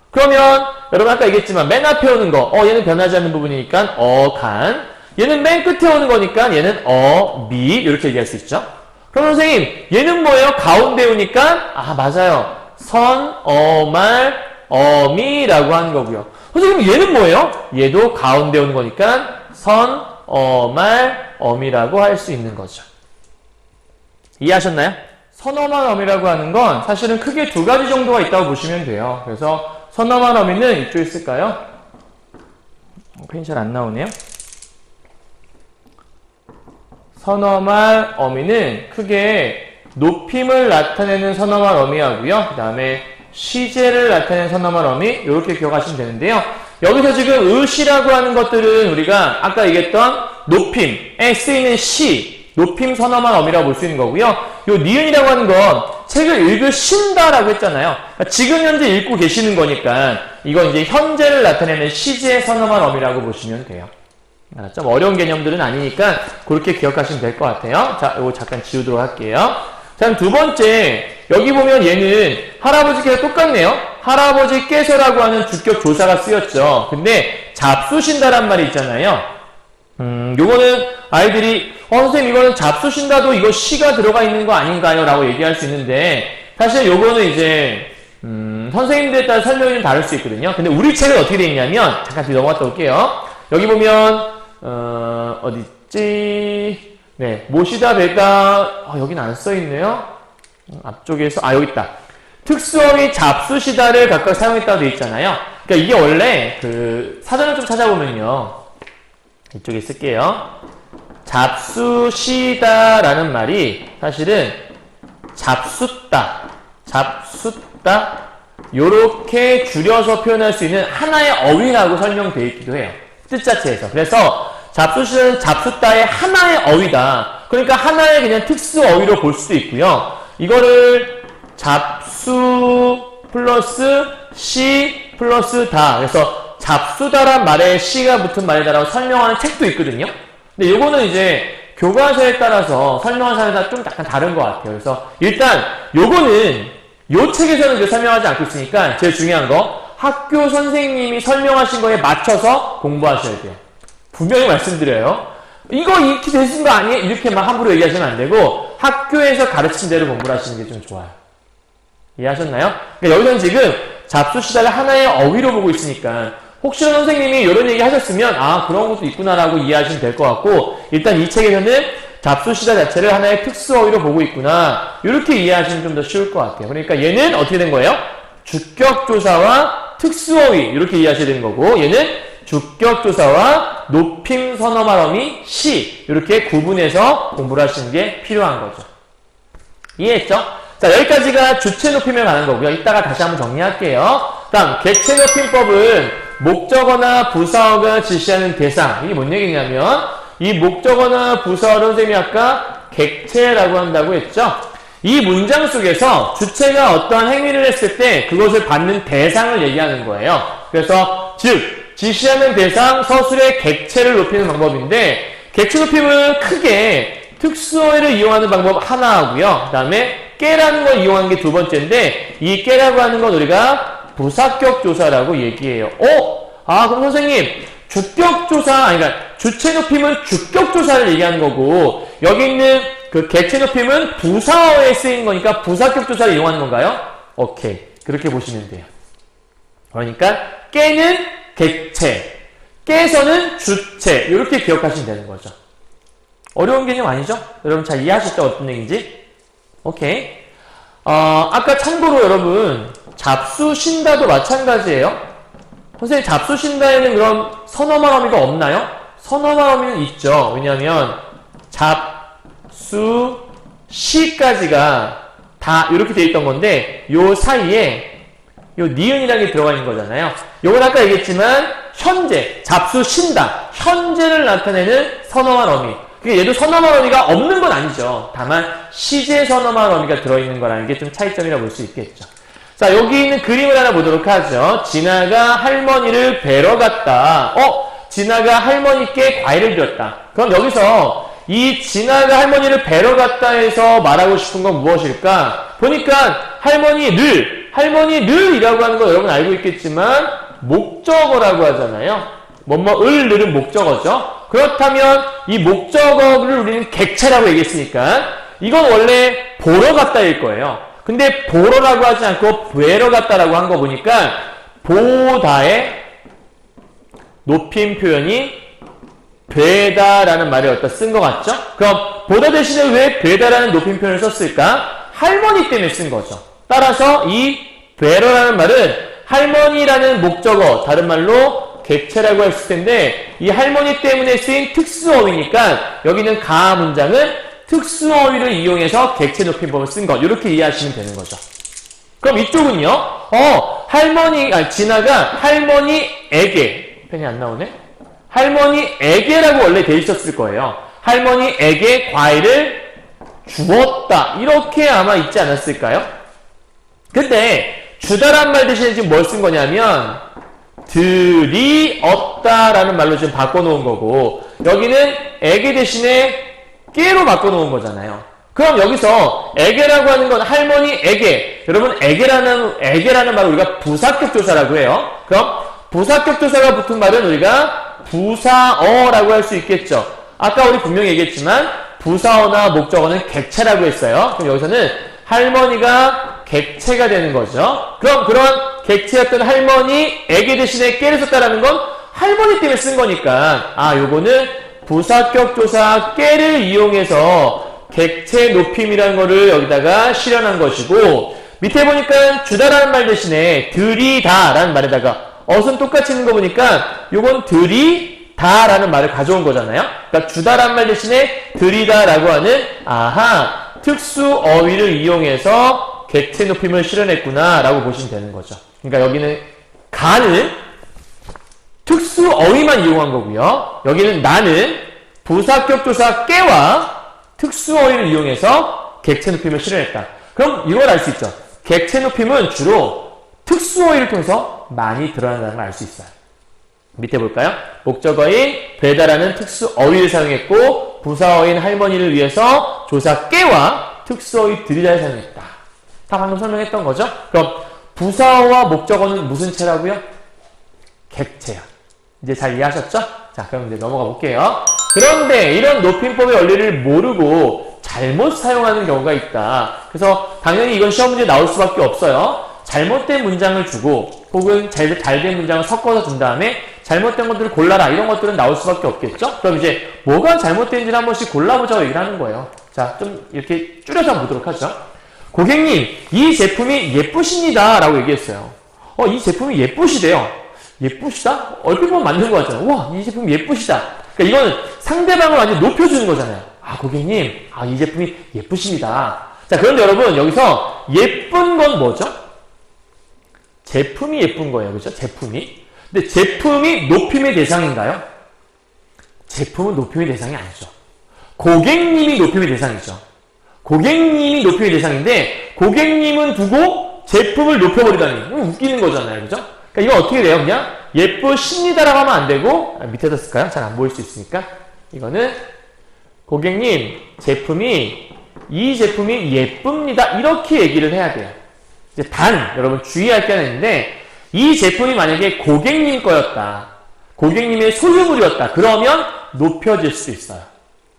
그러면 여러분 아까 얘기했지만 맨 앞에 오는 거 얘는 변하지 않는 부분이니까 간 얘는 맨 끝에 오는 거니까 얘는 미 이렇게 얘기할 수 있죠. 그럼 선생님 얘는 뭐예요? 가운데 오니까 맞아요. 선, 말, 미라고 하는 거고요. 선생님 얘는 뭐예요? 얘도 가운데 오는 거니까 선, 말, 미라고 할 수 있는 거죠. 이해하셨나요? 선어말 어미라고 하는 건 사실은 크게 두 가지 정도가 있다고 보시면 돼요. 그래서 선어말 어미는 이쪽에 있을까요? 펜이 잘 안 나오네요. 선어말 어미는 크게 높임을 나타내는 선어말 어미하고요. 그 다음에 시제를 나타내는 선어말 어미, 이렇게 기억하시면 되는데요. 여기서 지금 으시라고 하는 것들은 우리가 아까 얘기했던 높임에 쓰이는 시, 높임 선어말 어미라고 볼 수 있는 거고요. 요 니은이라고 하는 건 책을 읽으신다라고 했잖아요. 그러니까 지금 현재 읽고 계시는 거니까 이건 이제 현재를 나타내는 시제 선어말 어미라고 보시면 돼요. 좀 어려운 개념들은 아니니까 그렇게 기억하시면 될 것 같아요. 자, 이거 잠깐 지우도록 할게요. 자, 그럼 두 번째, 여기 보면 얘는 할아버지께서 똑같네요. 할아버지께서라고 하는 주격 조사가 쓰였죠. 근데 잡수신다란 말이 있잖아요. 요거는 아이들이 선생님 이거는 잡수신다도 이거 시가 들어가 있는 거 아닌가요? 라고 얘기할 수 있는데 사실 요거는 이제 선생님들에 따라 설명이 좀 다를 수 있거든요. 근데 우리 책은 어떻게 돼 있냐면 잠깐 뒤로 넘어갔다 올게요. 여기 보면 어딨지? 네, 모시다 뵈다 여기는 안 써있네요. 앞쪽에서 여기 있다. 특수어휘 잡수시다를 각각 사용했다고 되어 있잖아요. 그러니까 이게 원래 그 사전을 좀 찾아보면요. 이쪽에 쓸게요. 잡수시다라는 말이 사실은 잡숫다, 잡숫다 요렇게 줄여서 표현할 수 있는 하나의 어휘라고 설명되어 있기도 해요. 뜻 자체에서. 그래서 잡수시다는 잡숫다의 하나의 어휘다. 그러니까 하나의 그냥 특수 어휘로 볼 수도 있고요. 이거를 잡수 플러스 시 플러스 다. 그래서 잡수다란 말에 시가 붙은 말이다라고 설명하는 책도 있거든요. 근데 요거는 이제 교과서에 따라서 설명한 사람에 따라 좀 약간 다른 것 같아요. 그래서 일단 요거는 요 책에서는 이제 설명하지 않고 있으니까 제일 중요한 거 학교 선생님이 설명하신 거에 맞춰서 공부하셔야 돼요. 분명히 말씀드려요. 이거 이렇게 되신 거 아니에요? 이렇게만 함부로 얘기하시면 안 되고 학교에서 가르친 대로 공부를 하시는 게 좀 좋아요. 이해하셨나요? 그러니까 여기서는 지금 잡수시다를 하나의 어휘로 보고 있으니까 혹시나 선생님이 이런 얘기 하셨으면 그런 것도 있구나라고 이해하시면 될 것 같고 일단 이 책에서는 잡수시다 자체를 하나의 특수어휘로 보고 있구나 이렇게 이해하시면 좀 더 쉬울 것 같아요. 그러니까 얘는 어떻게 된 거예요? 주격조사와 특수어휘 이렇게 이해하셔야 되는 거고 얘는 주격조사와 높임 선어말 어미 시 이렇게 구분해서 공부를 하시는 게 필요한 거죠. 이해했죠? 자, 여기까지가 주체 높임에 관한 거고요. 이따가 다시 한번 정리할게요. 다음 객체 높임법은 목적어나 부사어가 지시하는 대상. 이게 뭔 얘기냐면 이 목적어나 부사어를 선생님이 아까 객체라고 한다고 했죠. 이 문장 속에서 주체가 어떠한 행위를 했을 때 그것을 받는 대상을 얘기하는 거예요. 그래서 즉 지시하는 대상 서술의 객체를 높이는 방법인데 객체 높임은 크게 특수어휘를 이용하는 방법 하나하고요. 그 다음에 깨라는 걸 이용하는 게 두 번째인데 이 깨라고 하는 건 우리가 부사격 조사라고 얘기해요. 그럼 선생님 주격 조사 그러니까 주체 높임은 주격 조사를 얘기하는 거고 여기 있는 그 객체 높임은 부사어에 쓰이는 거니까 부사격 조사를 이용하는 건가요? 오케이. 그렇게 보시면 돼요. 그러니까 깨는 객체, 깨서는 주체 이렇게 기억하시면 되는 거죠. 어려운 개념 아니죠? 여러분 잘 이해하셨죠? 어떤 얘기인지? 오케이. 아까 참고로 여러분 잡수신다도 마찬가지예요. 선생님 잡수신다에는 그럼 선어말 어미가 없나요? 선어말 어미는 있죠. 왜냐하면 잡수 시까지가 다 이렇게 돼 있던 건데 요 사이에 요 니은이라는 게 들어가 있는 거잖아요. 요건 아까 얘기했지만 현재 잡수신다 현재를 나타내는 선어말 어미. 그러니까 얘도 선어말 어미가 없는 건 아니죠. 다만 시제 선어말 어미가 들어있는 거라는 게 좀 차이점이라고 볼 수 있겠죠. 자, 여기 있는 그림을 하나 보도록 하죠. 진아가 할머니를 뵈러 갔다. 진아가 할머니께 과일을 줬다. 그럼 여기서 이 진아가 할머니를 뵈러 갔다 해서 말하고 싶은 건 무엇일까? 보니까 할머니를이라고 하는 거 여러분 알고 있겠지만 목적어라고 하잖아요. 을은 목적어죠. 그렇다면 이 목적어를 우리는 객체라고 얘기했으니까 이건 원래 보러 갔다일 거예요. 근데 보러라고 하지 않고 뵈러 갔다라고 한 거 보니까 보다의 높임 표현이 뵈다라는 말을 쓴 것 같죠? 그럼 보다 대신에 왜 뵈다라는 높임 표현을 썼을까? 할머니 때문에 쓴 거죠. 따라서 이 better라는 말은 할머니라는 목적어, 다른 말로 객체라고 했을 텐데 이 할머니 때문에 쓰인 특수어휘니까 여기는 가하 문장은 특수어휘를 이용해서 객체 높임법을 쓴 것. 이렇게 이해하시면 되는 거죠. 그럼 이쪽은요. 진아가 할머니에게 펜이 안 나오네. 할머니에게라고 원래 돼 있었을 거예요. 할머니에게 과일을 주었다. 이렇게 아마 있지 않았을까요? 근데 주다란 말 대신에 지금 뭘 쓴 거냐면 드리었다라는 말로 지금 바꿔놓은 거고 여기는 에게 대신에 깨로 바꿔놓은 거잖아요. 그럼 여기서 에게라고 하는 건 할머니에게. 여러분 에게라는 말을 우리가 부사격 조사라고 해요. 그럼 부사격 조사가 붙은 말은 우리가 부사어라고 할 수 있겠죠. 아까 우리 분명히 얘기했지만 부사어나 목적어는 객체라고 했어요. 그럼 여기서는 할머니가 객체가 되는 거죠. 그럼 그런 객체였던 할머니에게 대신에 깨를 썼다라는 건 할머니 때문에 쓴 거니까 요거는 부사격 조사 깨를 이용해서 객체 높임이라는 거를 여기다가 실현한 것이고 밑에 보니까 주다라는 말 대신에 들이다라는 말에다가 어순 똑같이 있는 거 보니까 요건 들이다라는 말을 가져온 거잖아요. 그러니까 주다라는 말 대신에 들이다라고 하는 특수 어휘를 이용해서 객체 높임을 실현했구나 라고 보시면 되는 거죠. 그러니까 여기는 가는 특수 어휘만 이용한 거고요. 여기는 나는 부사격 조사 깨와 특수 어휘를 이용해서 객체 높임을 실현했다. 그럼 이걸 알 수 있죠. 객체 높임은 주로 특수 어휘를 통해서 많이 드러난다는 걸 알 수 있어요. 밑에 볼까요? 목적어인 베다라는 특수 어휘를 사용했고 부사어인 할머니를 위해서 조사 깨와 특수 어휘 들이다를 사용했다. 다 방금 설명했던 거죠? 그럼 부사어와 목적어는 무슨 체라고요? 객체요. 이제 잘 이해하셨죠? 자, 그럼 이제 넘어가 볼게요. 그런데 이런 높임법의 원리를 모르고 잘못 사용하는 경우가 있다. 그래서 당연히 이건 시험 문제에 나올 수밖에 없어요. 잘못된 문장을 주고 혹은 잘된 문장을 섞어서 준 다음에 잘못된 것들을 골라라. 이런 것들은 나올 수밖에 없겠죠? 그럼 이제 뭐가 잘못된지를 한 번씩 골라보자고 얘기를 하는 거예요. 자, 좀 이렇게 줄여서 보도록 하죠. 고객님, 이 제품이 예쁘십니다. 라고 얘기했어요. 이 제품이 예쁘시대요. 예쁘시다? 얼핏 보면 맞는 거 같잖아요. 와, 이 제품이 예쁘시다. 그러니까 이거는 상대방을 완전 높여주는 거잖아요. 고객님, 이 제품이 예쁘십니다. 자, 그런데 여러분, 여기서 예쁜 건 뭐죠? 제품이 예쁜 거예요. 그죠? 제품이. 근데 제품이 높임의 대상인가요? 제품은 높임의 대상이 아니죠. 고객님이 높임의 대상이죠. 고객님이 높임의 대상인데 고객님은 두고 제품을 높여버리다니 웃기는 거잖아요. 그죠? 그러니까 이거 어떻게 돼요? 그냥 예쁘십니다라고 하면 안 되고 밑에다 쓸까요? 잘 안 보일 수 있으니까 이거는 고객님 이 제품이 예쁩니다. 이렇게 얘기를 해야 돼요. 이제 여러분 주의할 게 하나 있는데 이 제품이 만약에 고객님 거였다. 고객님의 소유물이었다. 그러면 높여질 수도 있어요.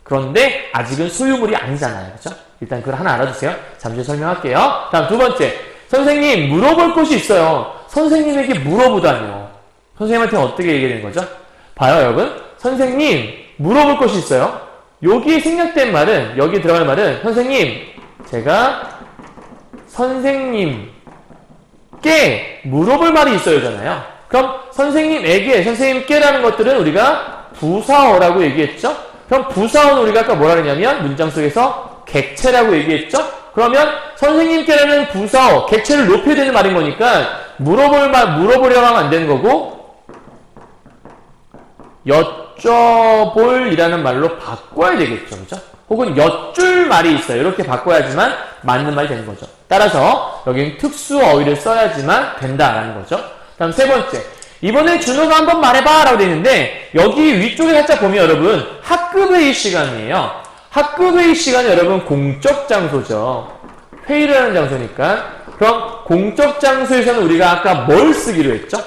그런데 아직은 소유물이 아니잖아요. 그렇죠? 일단 그걸 하나 알아두세요. 잠시 설명할게요. 다음 두 번째. 선생님, 물어볼 것이 있어요. 선생님에게 물어보다니요. 선생님한테 어떻게 얘기하는 거죠? 봐요, 여러분. 선생님, 물어볼 것이 있어요. 여기에 생략된 말은, 여기에 들어갈 말은, 선생님, 제가 선생님께 물어볼 말이 있어요잖아요. 그럼 선생님에게, 선생님께라는 것들은 우리가 부사어라고 얘기했죠? 그럼 부사어는 우리가 아까 뭐라 그랬냐면 문장 속에서 객체라고 얘기했죠? 그러면 선생님께라는 부사어, 객체를 높여야 되는 말인 거니까 물어보려고 하면 안 되는 거고 여쭤볼이라는 말로 바꿔야 되겠죠. 그죠? 혹은 여쭐 말이 있어요. 이렇게 바꿔야지만 맞는 말이 되는 거죠. 따라서 여기는 특수 어휘를 써야지만 된다라는 거죠. 다음 세 번째. 이번에 준호가 한번 말해봐 라고 되어 있는데 여기 위쪽에 살짝 보면 여러분 학급회의 시간이에요. 학급회의 시간은 여러분 공적 장소죠. 회의를 하는 장소니까. 그럼 공적 장소에서는 우리가 아까 뭘 쓰기로 했죠?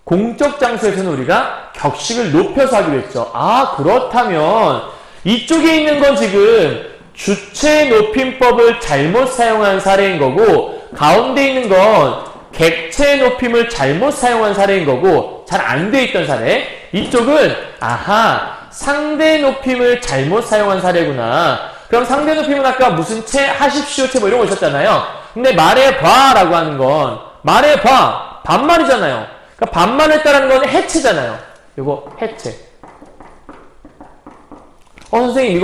공적 장소에서는 우리가 격식을 높여서 하기로 했죠. 그렇다면 이쪽에 있는 건 지금 주체 높임법을 잘못 사용한 사례인 거고 가운데 있는 건 객체 높임을 잘못 사용한 사례인 거고 잘 안 돼 있던 사례. 이쪽은 상대 높임을 잘못 사용한 사례구나. 그럼 상대 높임은 아까 무슨 채, 하십시오 채 뭐 이런 거 있었잖아요. 근데 말해봐라고 하는 건 말해봐 반말이잖아요. 그러니까 반말했다라는 건 해체잖아요. 이거 해체. 선생님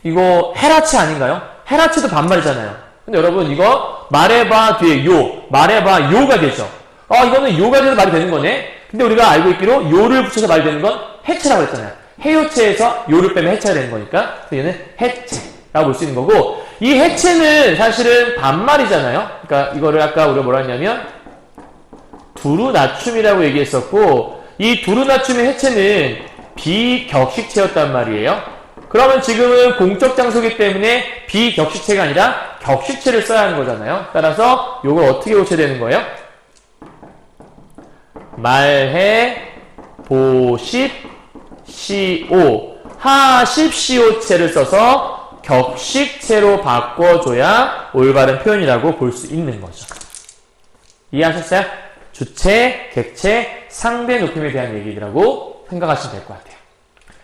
이거 헤라체 아닌가요? 헤라체도 반말이잖아요. 근데 여러분 이거 말해봐 뒤에 말해봐 요가 되죠. 이거는 요가 돼서 말이 되는 거네. 근데 우리가 알고 있기로 요를 붙여서 말이 되는 건 해체라고 했잖아요. 해요체에서 요를 빼면 해체가 되는 거니까 그래서 얘는 해체라고 볼 수 있는 거고, 이 해체는 사실은 반말이잖아요. 그러니까 이거를 아까 우리가 뭐라 했냐면 두루 낮춤이라고 얘기했었고, 이 두루 낮춤의 해체는 비격식체였단 말이에요. 그러면 지금은 공적 장소이기 때문에 비격식체가 아니라 격식체를 써야 하는 거잖아요. 따라서 이걸 어떻게 고쳐야 되는 거예요? 말해 보십시오. 하십시오체를 써서 격식체로 바꿔줘야 올바른 표현이라고 볼 수 있는 거죠. 이해하셨어요? 주체, 객체, 상대 높임에 대한 얘기라고 생각하시면 될 것 같아요.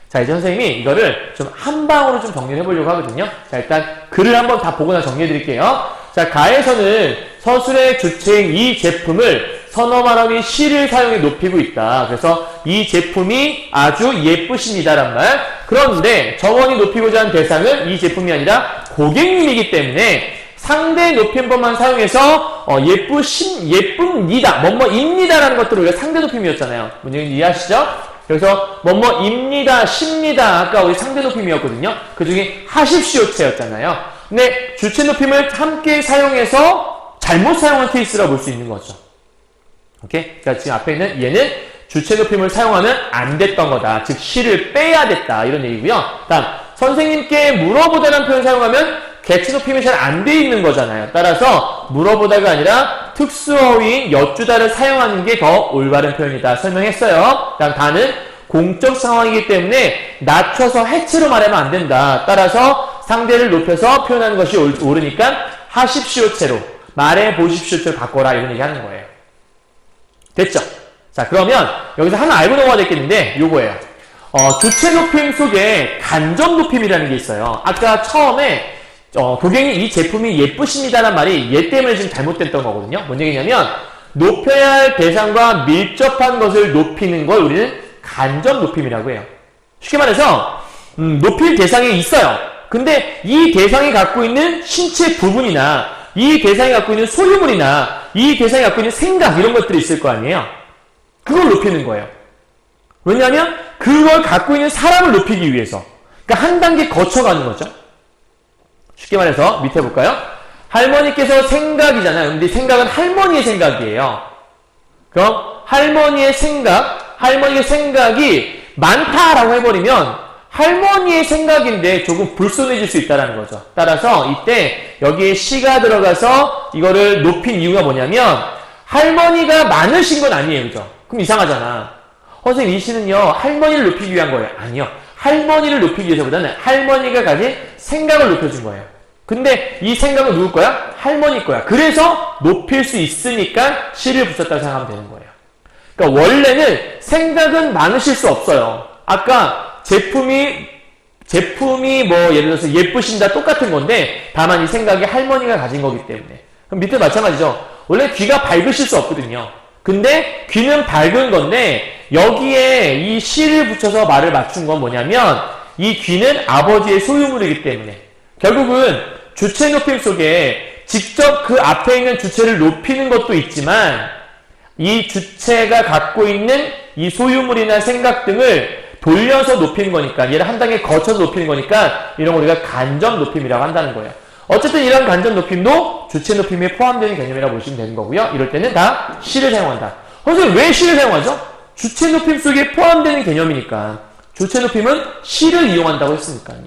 자, 이제 선생님이 이거를 좀 한 방으로 좀 정리를 해보려고 하거든요. 자, 일단 글을 한번 다 보고 나서 정리해 드릴게요. 자, 가에서는 서술의 주체인 이 제품을 선어 말함이 시를 사용해 높이고 있다. 그래서 이 제품이 아주 예쁘십니다란 말. 그런데 정원이 높이고자 하는 대상은 이 제품이 아니라 고객님이기 때문에 상대 높임법만 사용해서 예쁩니다, 뭐뭐입니다라는 것들을 우리가 상대 높임이었잖아요. 문제는 이해하시죠? 그래서 뭐뭐입니다, 십니다 아까 우리 상대 높임이었거든요. 그 중에 하십시오체였잖아요. 근데 주체 높임을 함께 사용해서 잘못 사용한 케이스라고 볼 수 있는 거죠. 오케이? 그러니까 지금 앞에 있는 얘는 주체 높임을 사용하면 안 됐던 거다. 즉 시를 빼야 됐다 이런 얘기고요. 다음 선생님께 물어보다라는 표현 사용하면 객체 높임이 잘 안 돼 있는 거잖아요. 따라서 물어보다가 아니라 특수어휘인 여쭈다를 사용하는 게 더 올바른 표현이다 설명했어요. 다음 다는 공적 상황이기 때문에 낮춰서 해체로 말하면 안 된다. 따라서 상대를 높여서 표현하는 것이 옳으니까 하십시오체로 말해보십시오체로 바꿔라 이런 얘기 하는 거예요. 됐죠? 자, 그러면 여기서 하나 알고 넘어가야 되겠는데 요거예요. 주체 높임 속에 간접 높임이라는 게 있어요. 아까 처음에 고객님 이 제품이 예쁘십니다란 말이 얘 때문에 지금 잘못됐던 거거든요. 뭔 얘기냐면 높여야 할 대상과 밀접한 것을 높이는 걸 우리는 간접 높임이라고 해요. 쉽게 말해서 높일 대상이 있어요. 근데 이 대상이 갖고 있는 신체 부분이나 이 대상이 갖고 있는 소유물이나 이 대상이 갖고 있는 생각 이런 것들이 있을 거 아니에요. 그걸 높이는 거예요. 왜냐하면 그걸 갖고 있는 사람을 높이기 위해서. 그러니까 한 단계 거쳐가는 거죠. 쉽게 말해서 밑에 볼까요? 할머니께서 생각이잖아요. 근데 생각은 할머니의 생각이에요. 그럼 할머니의 생각이 많다라고 해버리면 할머니의 생각인데 조금 불손해질 수 있다는 거죠. 따라서 이때 여기에 시가 들어가서 이거를 높인 이유가 뭐냐면 할머니가 많으신 건 아니에요. 그죠? 그럼 이상하잖아. 선생님 이 시는요 할머니를 높이기 위한 거예요. 아니요. 할머니를 높이기 위해서보다는 할머니가 가진 생각을 높여준 거예요. 근데 이 생각은 누구 거야? 할머니 거야. 그래서 높일 수 있으니까 시를 붙였다고 생각하면 되는 거예요. 그러니까 원래는 생각은 많으실 수 없어요. 아까 제품이 뭐 예를 들어서 예쁘신다 똑같은 건데 다만 이 생각이 할머니가 가진 거기 때문에. 그럼 밑에 마찬가지죠. 원래 귀가 밝으실 수 없거든요. 근데 귀는 밝은 건데 여기에 이 시를 붙여서 말을 맞춘 건 뭐냐면 이 귀는 아버지의 소유물이기 때문에 결국은 주체 높임 속에 직접 그 앞에 있는 주체를 높이는 것도 있지만 이 주체가 갖고 있는 이 소유물이나 생각 등을 돌려서 높이는 거니까 얘를 한 단계 거쳐서 높이는 거니까 이런 걸 우리가 간접 높임이라고 한다는 거예요. 어쨌든 이런 간접 높임도 주체 높임에 포함되는 개념이라고 보시면 되는 거고요. 이럴 때는 다 시를 사용한다. 선생님 왜 시를 사용하죠? 주체 높임 속에 포함되는 개념이니까 주체 높임은 시를 이용한다고 했으니까요.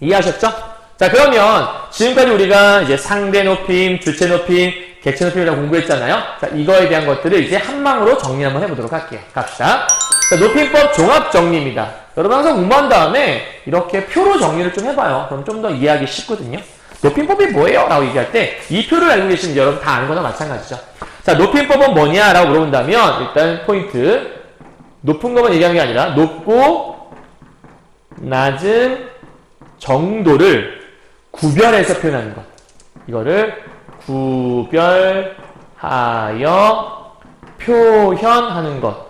이해하셨죠? 자, 그러면 지금까지 우리가 이제 상대 높임, 주체 높임, 객체 높임이라고 공부했잖아요. 자, 이거에 대한 것들을 이제 한 방으로 정리 한번 해보도록 할게요. 갑시다. 자, 높임법 종합 정리입니다. 여러분 항상 공부한 다음에 이렇게 표로 정리를 좀 해봐요. 그럼 좀 더 이해하기 쉽거든요. 높임법이 뭐예요? 라고 얘기할 때 이 표를 알고 계시면 여러분 다 아는 거나 마찬가지죠. 자, 높임법은 뭐냐? 라고 물어본다면 일단 포인트. 높은 것만 얘기하는 게 아니라 높고 낮은 정도를 구별해서 표현하는 것. 이거를 구별하여 표현하는 것.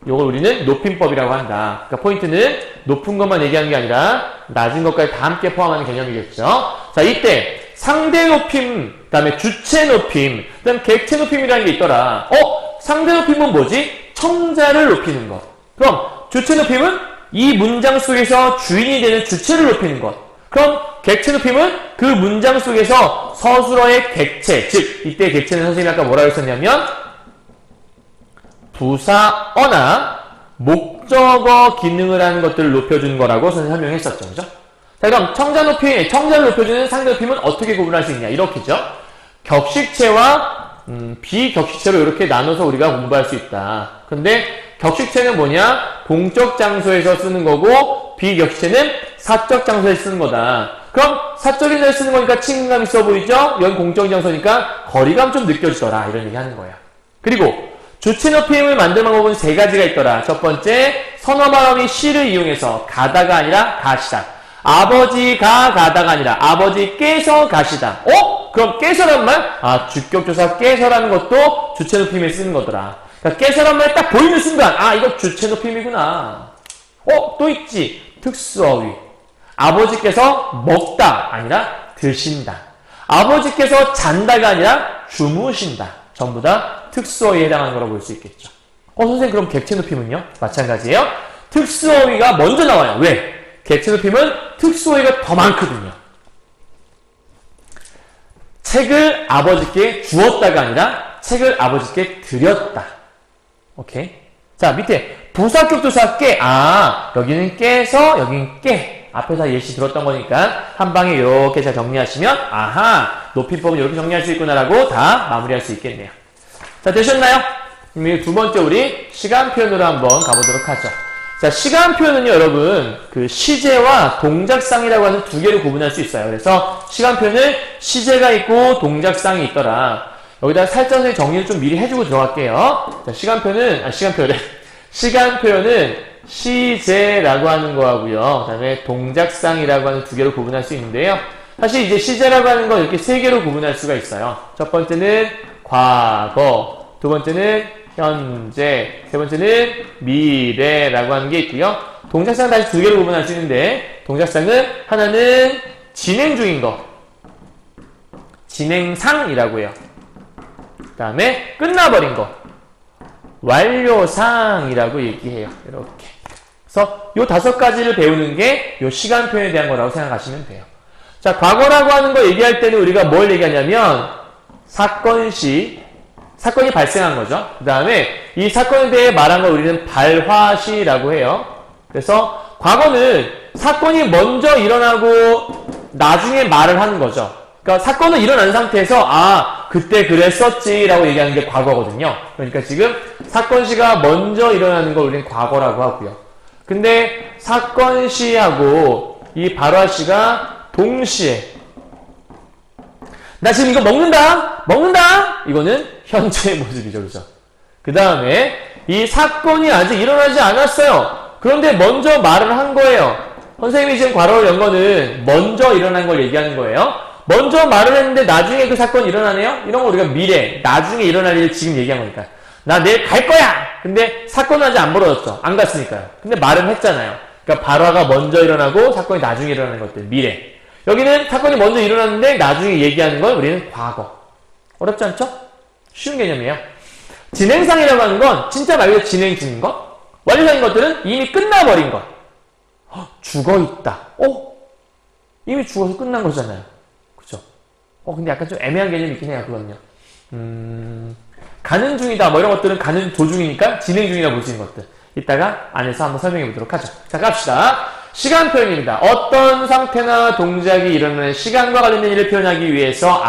이걸 우리는 높임법이라고 한다. 그러니까 포인트는 높은 것만 얘기하는 게 아니라 낮은 것까지 다 함께 포함하는 개념이겠죠. 자, 이때 상대 높임, 그 다음에 주체 높임, 그 다음에 객체 높임이라는 게 있더라. 상대 높임은 뭐지? 청자를 높이는 것. 그럼 주체 높임은 이 문장 속에서 주인이 되는 주체를 높이는 것. 그럼 객체 높임은 그 문장 속에서 서술어의 객체, 즉 이때 객체는 선생님이 아까 뭐라고 했었냐면 부사어나 목적어 기능을 하는 것들을 높여주는 거라고 선생님이 설명했었죠. 그죠? 자, 그럼 청자를 높여주는 상대 높임은 어떻게 구분할 수 있냐? 이렇게죠. 격식체와 비격식체로 이렇게 나눠서 우리가 공부할 수 있다. 근데 격식체는 뭐냐? 공적 장소에서 쓰는 거고 비격식체는 사적 장소에 쓰는 거다. 그럼 사적인 데서 쓰는 거니까 친근감 있어 보이죠? 여기 공적 장소니까 거리감 좀 느껴지더라. 이런 얘기 하는 거야. 그리고 주체 높임을 만드는 방법은 세 가지가 있더라. 첫 번째, 선어 발음이 시를 이용해서 가다가 아니라 가시다. 아버지가 가다가 아니라 아버지께서 가시다. 그럼 깨서란 말? 주격조사 깨서라는 것도 주체 높임에 쓰는 거더라. 그러니까 깨서란 말 딱 보이는 순간 이거 주체 높임이구나. 또 있지. 특수어휘. 아버지께서 먹다 아니라 드신다. 아버지께서 잔다가 아니라 주무신다. 전부 다 특수어휘에 해당하는 거라고 볼 수 있겠죠. 선생님 그럼 객체 높임은요? 마찬가지예요. 특수어휘가 먼저 나와요. 왜? 객체 높임은 특수어휘가 더 많거든요. 책을 아버지께 주었다가 아니라 책을 아버지께 드렸다. 오케이. 자, 밑에 부사격조사 깨. 여기는 깨서 여기는 깨. 앞에서 예시 들었던 거니까 한 방에 이렇게 잘 정리하시면 높임법은 이렇게 정리할 수 있구나라고 다 마무리할 수 있겠네요. 자, 되셨나요? 두 번째 우리 시간 표현으로 한번 가보도록 하죠. 자, 시간 표현은요, 여러분, 그 시제와 동작상이라고 하는 두 개로 구분할 수 있어요. 그래서 시간 표현은 시제가 있고 동작상이 있더라. 여기다 살짝 정리를 좀 미리 해주고 들어갈게요. 자, 시간 표현은 시제라고 하는 거하고요. 그 다음에 동작상이라고 하는 두 개로 구분할 수 있는데요. 사실 이제 시제라고 하는 건 이렇게 세 개로 구분할 수가 있어요. 첫 번째는 과거, 두 번째는 현재, 세 번째는 미래라고 하는 게 있고요. 동작상 다시 두 개로 구분할 수 있는데 동작상은 하나는 진행 중인 거, 진행상이라고 해요. 그 다음에 끝나버린 거, 완료상이라고 얘기해요. 이렇게. 그래서 요 5가지를 배우는 게 요 시간 표현에 대한 거라고 생각하시면 돼요. 자, 과거라고 하는 거 얘기할 때는 우리가 뭘 얘기하냐면 사건이 발생한 거죠. 그 다음에 이 사건에 대해 말한 걸 우리는 발화시라고 해요. 그래서 과거는 사건이 먼저 일어나고 나중에 말을 하는 거죠. 그러니까 사건은 일어난 상태에서 그때 그랬었지라고 얘기하는 게 과거거든요. 그러니까 지금 사건시가 먼저 일어나는 걸 우리는 과거라고 하고요. 근데 사건시하고 이 발화시가 동시에 나 지금 이거 먹는다! 이거는 현재의 모습이죠. 그죠? 그 다음에 이 사건이 아직 일어나지 않았어요. 그런데 먼저 말을 한 거예요. 선생님이 지금 괄호를 연 거는 먼저 일어난 걸 얘기하는 거예요. 먼저 말을 했는데 나중에 그 사건이 일어나네요? 이런 거 우리가 미래, 나중에 일어날 일을 지금 얘기한 거니까. 나 내일 갈 거야! 근데 사건은 아직 안 벌어졌죠. 안 갔으니까요. 근데 말은 했잖아요. 그러니까 발화가 먼저 일어나고 사건이 나중에 일어나는 것들, 미래. 여기는 사건이 먼저 일어났는데 나중에 얘기하는 건 우리는 과거. 어렵지 않죠? 쉬운 개념이에요. 진행상이라고 하는 건 진짜 말 그대로 진행 중인 것. 완료상인 것들은 이미 끝나버린 것. 죽어있다. 이미 죽어서 끝난 거잖아요. 그죠? 근데 약간 좀 애매한 개념이 있긴 해요. 그거는요. 가는 중이다. 뭐 이런 것들은 가는 도중이니까 진행 중이라 볼 수 있는 것들. 이따가 안에서 한번 설명해 보도록 하죠. 자, 갑시다. 시간 표현입니다. 어떤 상태나 동작이 일어나는 시간과 관련된 일을 표현하기 위해서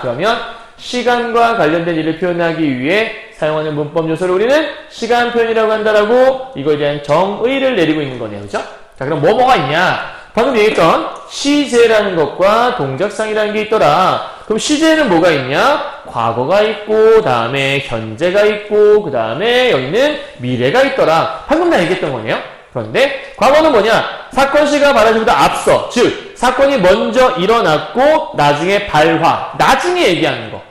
그러면 시간과 관련된 일을 표현하기 위해 사용하는 문법 요소를 우리는 시간 표현이라고 한다라고 이거에 대한 정의를 내리고 있는 거네요. 그죠? 자, 그럼 뭐가 있냐? 방금 얘기했던 시제라는 것과 동작상이라는 게 있더라. 그럼 시제는 뭐가 있냐? 과거가 있고, 다음에 현재가 있고, 그 다음에 여기는 미래가 있더라. 방금 다 얘기했던 거네요. 그런데 과거는 뭐냐? 사건 시가 말하기보다 앞서, 즉 사건이 먼저 일어났고 나중에 발화, 나중에 얘기하는 거.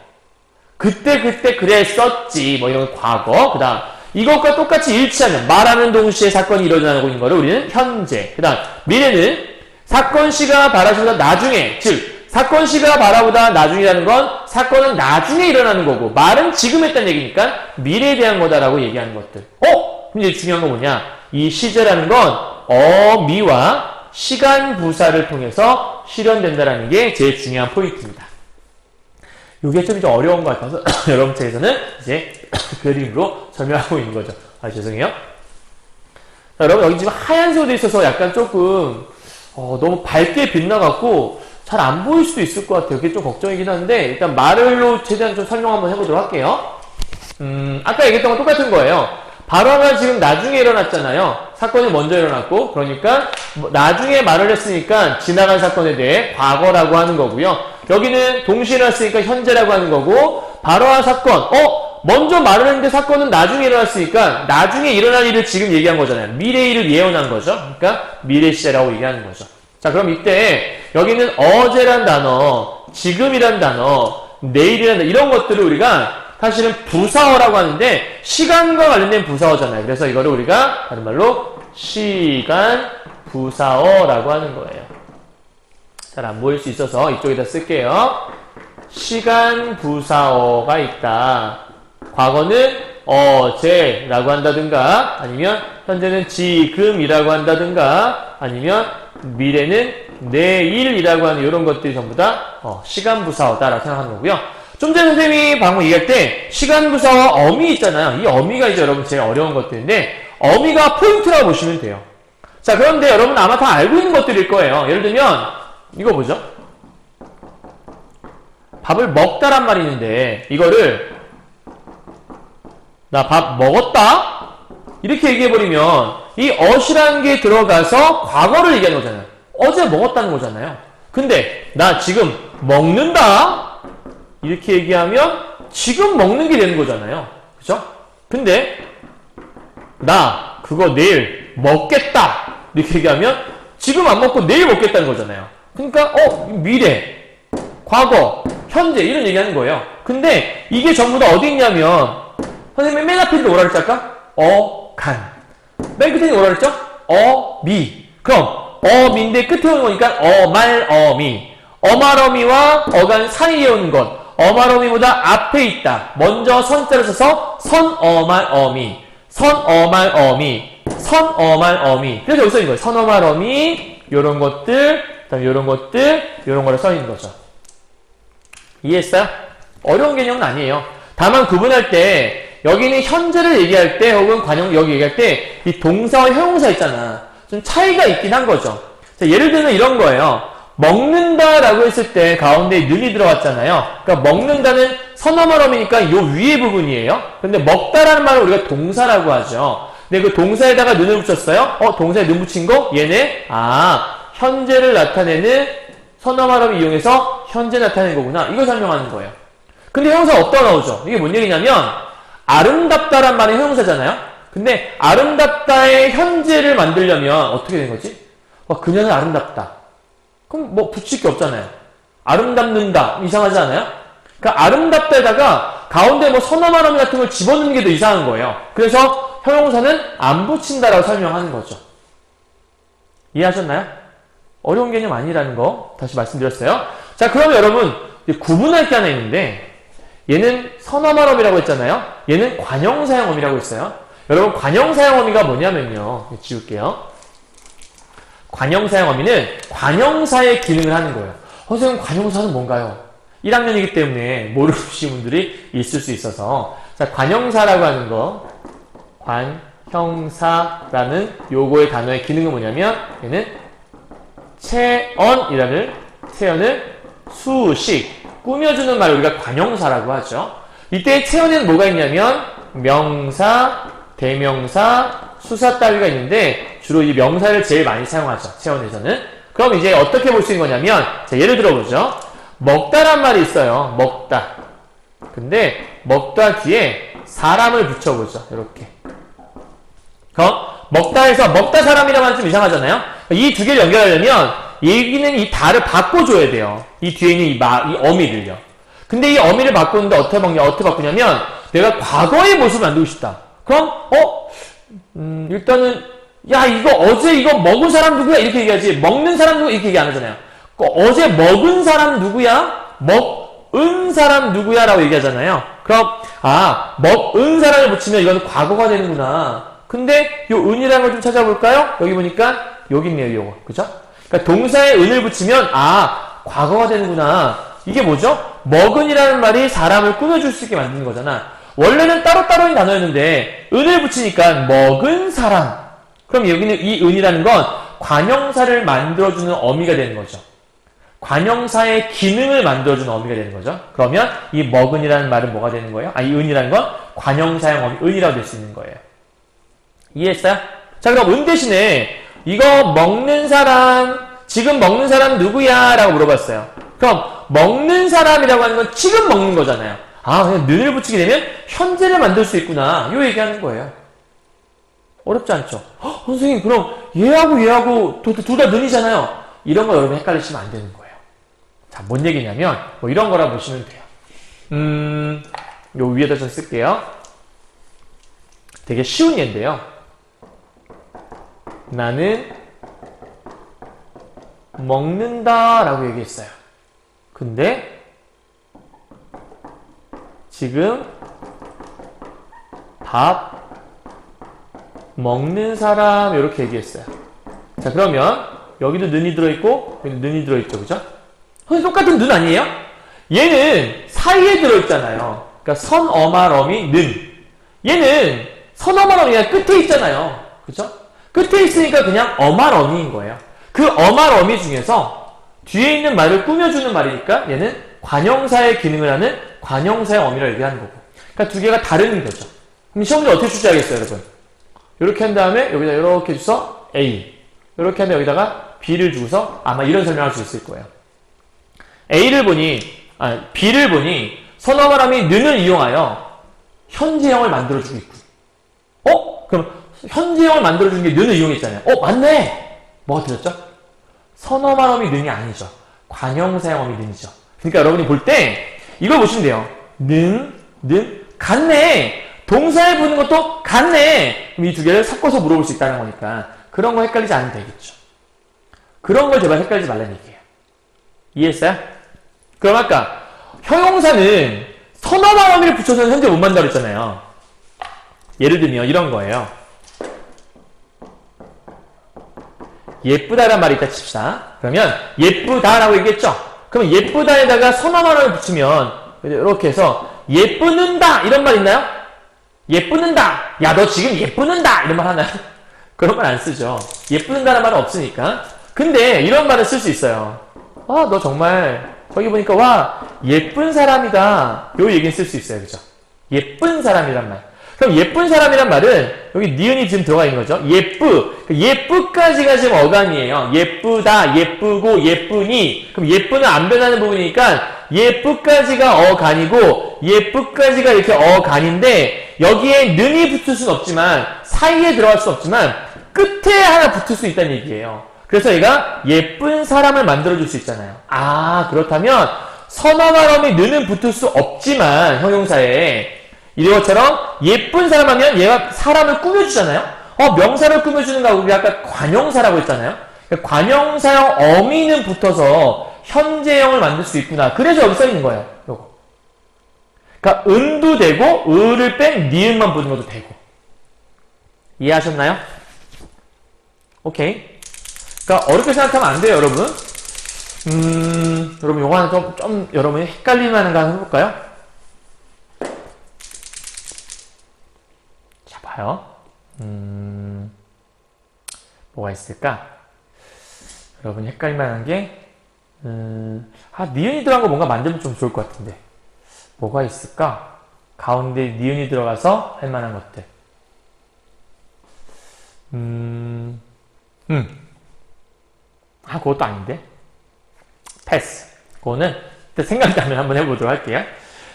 그때 그랬었지 뭐 이런 과거. 그 다음 이것과 똑같이 일치하는 말하는 동시에 사건이 일어나고 있는 거를 우리는 현재. 그 다음 미래는 사건 시가 발화보다 나중에, 즉 사건 시가 발화보다 나중이라는 건 사건은 나중에 일어나는 거고 말은 지금 했다는 얘기니까 미래에 대한 거다라고 얘기하는 것들. 그럼 이제 중요한 건 뭐냐? 이 시제라는 건 어미와 시간 부사를 통해서 실현된다라는 게 제일 중요한 포인트입니다. 이게 좀 어려운 것 같아서 여러분 차에서는 이제 그림으로 설명하고 있는 거죠. 죄송해요. 자, 여러분 여기 지금 하얀색으로 되어 있어서 약간 조금 너무 밝게 빛나갖고 잘 안 보일 수도 있을 것 같아요. 그게 좀 걱정이긴 한데 일단 말로 최대한 좀 설명 한번 해보도록 할게요. 아까 얘기했던 건 똑같은 거예요. 발화가 지금 나중에 일어났잖아요. 사건이 먼저 일어났고 그러니까 나중에 말을 했으니까 지나간 사건에 대해 과거라고 하는 거고요. 여기는 동시에 일어났으니까 현재라고 하는 거고 발화 사건, 먼저 말을 했는데 사건은 나중에 일어났으니까 나중에 일어날 일을 지금 얘기한 거잖아요. 미래 일을 예언한 거죠. 그러니까 미래 시제라고 얘기하는 거죠. 자, 그럼 이때 여기는 어제란 단어, 지금이란 단어, 내일이란 단어 이런 것들을 우리가 사실은 부사어라고 하는데 시간과 관련된 부사어잖아요. 그래서 이거를 우리가 다른 말로 시간 부사어라고 하는 거예요. 잘 안 보일 수 있어서 이쪽에다 쓸게요. 시간 부사어가 있다. 과거는 어제라고 한다든가 아니면 현재는 지금이라고 한다든가 아니면 미래는 내일이라고 하는 이런 것들이 전부 다 시간 부사어다라고 생각하는 거고요. 좀 전에 선생님이 방금 얘기할 때 시간 부사와 어미 있잖아요. 이 어미가 이제 여러분 제일 어려운 것들인데 어미가 포인트라고 보시면 돼요. 자, 그런데 여러분 아마 다 알고 있는 것들일 거예요. 예를 들면 이거 뭐죠? 밥을 먹다란 말이 있는데 이거를 나 밥 먹었다? 이렇게 얘기해버리면 이 어시라는 게 들어가서 과거를 얘기하는 거잖아요. 어제 먹었다는 거잖아요. 근데 나 지금 먹는다? 이렇게 얘기하면 지금 먹는 게 되는 거잖아요. 그죠? 근데 나 그거 내일 먹겠다. 이렇게 얘기하면 지금 안 먹고 내일 먹겠다는 거잖아요. 그러니까 미래, 과거, 현재 이런 얘기하는 거예요. 근데 이게 전부 다 어디 있냐면 선생님이 맨 앞에 있는 뭐라 그랬지 아까? 간. 맨 끝에 있는 뭐라 그랬죠? 미. 그럼 어미인데 끝에 오는 거니까 어말어미. 어말어미와 어간 사이에 오는 것. 어말어미보다 앞에 있다. 먼저 선자를 써서 선어말어미. 선어말어미. 선어말어미. 그래서 여기 써있는 거예요. 선어말어미 요런 것들 그다음에 요런 것들 요런 거를 써있는 거죠. 이해했어요? 어려운 개념은 아니에요. 다만 구분할 때 여기는 현재를 얘기할 때 혹은 여기 얘기할 때 이 동사와 형용사 있잖아. 좀 차이가 있긴 한 거죠. 자, 예를 들면 이런 거예요. 먹는다라고 했을 때 가운데 는이 들어갔잖아요. 그러니까 먹는다는 선어말어미니까 요 위에 부분이에요. 근데 먹다라는 말은 우리가 동사라고 하죠. 근데 그 동사에다가 는을 붙였어요. 동사에 는 붙인 거? 얘네 현재를 나타내는 선어말어미 이용해서 현재 나타내는 거구나. 이걸 설명하는 거예요. 근데 형용사 없다 나오죠. 이게 뭔 얘기냐면 아름답다란 말이 형용사잖아요. 근데 아름답다의 현재를 만들려면 어떻게 된 거지? 그녀는 아름답다. 그럼 뭐 붙일 게 없잖아요. 아름답는다. 이상하지 않아요? 그러니까 아름답다에다가 가운데 뭐 선어말어미 같은 걸 집어넣는 게 더 이상한 거예요. 그래서 형용사는 안 붙인다라고 설명하는 거죠. 이해하셨나요? 어려운 개념 아니라는 거 다시 말씀드렸어요. 자, 그러면 여러분 구분할 게 하나 있는데 얘는 선어말어미라고 했잖아요. 얘는 관형사형어미라고 했어요. 여러분 관형사형어미가 뭐냐면요. 지울게요. 관형사형어미는 관형사의 기능을 하는 거예요. 선생님 관형사는 뭔가요? 1학년이기 때문에 모르시는 분들이 있을 수 있어서 자, 관형사라고 하는 거 관형사라는 요거의 단어의 기능은 뭐냐면 얘는 체언이라는 체언을 수식 꾸며주는 말을 우리가 관형사라고 하죠. 이때 체언에는 뭐가 있냐면 명사, 대명사, 수사 따위가 있는데 주로 이 명사를 제일 많이 사용하죠. 체언에서는. 그럼 이제 어떻게 볼 수 있는 거냐면 자, 예를 들어보죠. 먹다란 말이 있어요. 먹다. 근데 먹다 뒤에 사람을 붙여보죠. 이렇게. 그럼 먹다에서 먹다 사람이라면 좀 이상하잖아요. 이 두 개를 연결하려면 여기는 이 다를 바꿔줘야 돼요. 이 뒤에 있는 이 어미를요. 근데 이 어미를 바꾸는데 어떻게 바꾸냐면 내가 과거의 모습을 만들고 싶다. 그럼 일단은 야 이거 어제 이거 먹은 사람 누구야? 이렇게 얘기하지. 먹는 사람 누구? 이렇게 얘기 안 하잖아요. 어제 먹은 사람 누구야? 먹은 사람 누구야? 라고 얘기하잖아요. 그럼 먹은 사람을 붙이면 이거는 과거가 되는구나. 근데 요 은이라는 걸 좀 찾아볼까요? 여기 보니까 여기 있네요. 요거. 그죠? 그러니까 동사에 은을 붙이면 과거가 되는구나. 이게 뭐죠? 먹은이라는 말이 사람을 꾸며줄 수 있게 만드는 거잖아. 원래는 따로따로인 단어였는데 은을 붙이니까 먹은 사람. 그럼 여기는 이 은이라는 건 관형사를 만들어주는 어미가 되는 거죠. 관형사의 기능을 만들어주는 어미가 되는 거죠. 그러면 이 먹은이라는 말은 뭐가 되는 거예요? 이 은이라는 건 관형사형 어미, 은이라고 될 수 있는 거예요. 이해했어요? 자, 그럼 은 대신에 이거 먹는 사람, 지금 먹는 사람 누구야? 라고 물어봤어요. 그럼 먹는 사람이라고 하는 건 지금 먹는 거잖아요. 그냥 는을 붙이게 되면 현재를 만들 수 있구나. 요 얘기하는 거예요. 어렵지 않죠? 선생님, 그럼 얘하고 둘 다 는이잖아요. 이런 거 여러분 헷갈리시면 안 되는 거예요. 자, 뭔 얘기냐면 뭐 이런 거라 보시면 돼요. 요 위에다 좀 쓸게요. 되게 쉬운 예인데요. 나는 먹는다 라고 얘기했어요. 근데 지금 밥 먹는 사람 이렇게 얘기했어요. 자, 그러면 여기도 는이 들어있고 여기도 는이 들어있죠. 그죠? 똑같은 는 아니에요? 얘는 사이에 들어있잖아요. 그러니까 선어말어미 는. 얘는 선어말어미가 끝에 있잖아요. 그죠? 끝에 있으니까 그냥 어말어미인 거예요. 그 어말어미 중에서 뒤에 있는 말을 꾸며주는 말이니까 얘는 관형사의 기능을 하는 관형사의 어미를 얘기하는 거고. 그러니까 두 개가 다른 거죠. 그럼 시험 문제 어떻게 출제하겠어요, 여러분? 이렇게 한 다음에 여기다 이렇게 줘서 A. 이렇게 한 다음에 여기다가 B를 주고서 아마 이런 설명할 수 있을 거예요. B를 보니 선어말함이 는을 이용하여 현재형을 만들어주고 있군. 그럼 현재형을 만들어주는 게 는을 이용했잖아요. 맞네! 뭐가 들었죠? 선어말함이 는이 아니죠. 관형사형어미 는이죠. 그러니까 여러분이 볼 때 이걸 보시면 돼요. 는, 같네! 동사에 붙는 것도 같네! 그럼 이 두 개를 섞어서 물어볼 수 있다는 거니까 그런 거 헷갈리지 않으면 되겠죠. 그런 걸 제발 헷갈리지 말라는 얘기예요. 이해했어요? 그럼 아까 형용사는 선어말어미를 붙여서는 현재 못 만든다고 했잖아요. 예를 들면 이런 거예요. 예쁘다란 말이 있다 칩시다. 그러면 예쁘다라고 얘기했죠? 그러면 예쁘다에다가 선어말어미를 붙이면 이렇게 해서 예쁘는다 이런 말 있나요? 예쁘는다. 야, 너 지금 예쁘는다 이런 말 하나요? 그런 말 안 쓰죠. 예쁘는다는 말은 없으니까. 근데 이런 말을 쓸 수 있어요. 너 정말 저기 보니까 와 예쁜 사람이다. 요 얘기는 쓸 수 있어요. 그죠? 예쁜 사람이란 말. 그럼 예쁜 사람이란 말은 여기 니은이 지금 들어가 있는 거죠. 예쁘까지가 지금 어감이에요. 예쁘다, 예쁘고, 예쁘니. 그럼 예쁘는 안 변하는 부분이니까 예쁘까지가 어간이고 예쁘까지가 이렇게 어간인데 여기에 는이 붙을 수는 없지만 사이에 들어갈 수 없지만 끝에 하나 붙을 수 있다는 얘기예요. 그래서 얘가 예쁜 사람을 만들어줄 수 있잖아요. 그렇다면 선어말어미 는은 붙을 수 없지만 형용사에 이것처럼 예쁜 사람 하면 얘가 사람을 꾸며주잖아요. 명사를 꾸며주는가 우리 아까 관형사라고 했잖아요. 그러니까 관형사형 어미는 붙어서 현재형을 만들 수 있구나. 그래서 여기 써있는 거예요. 요거. 그러니까 은도 되고 을을 뺀 니은만 붙는 것도 되고. 이해하셨나요? 오케이. 그러니까 어렵게 생각하면 안 돼요, 여러분. 여러분 요거 하나 좀 여러분이 헷갈릴 만한 거 한번 해볼까요? 자, 봐요. 뭐가 있을까? 여러분이 헷갈릴 만한 게 니은이 들어간 거 뭔가 만들면 좀 좋을 것 같은데 뭐가 있을까? 가운데 니은이 들어가서 할 만한 것들. 그것도 아닌데? 패스. 그거는 생각나면 한번 해보도록 할게요.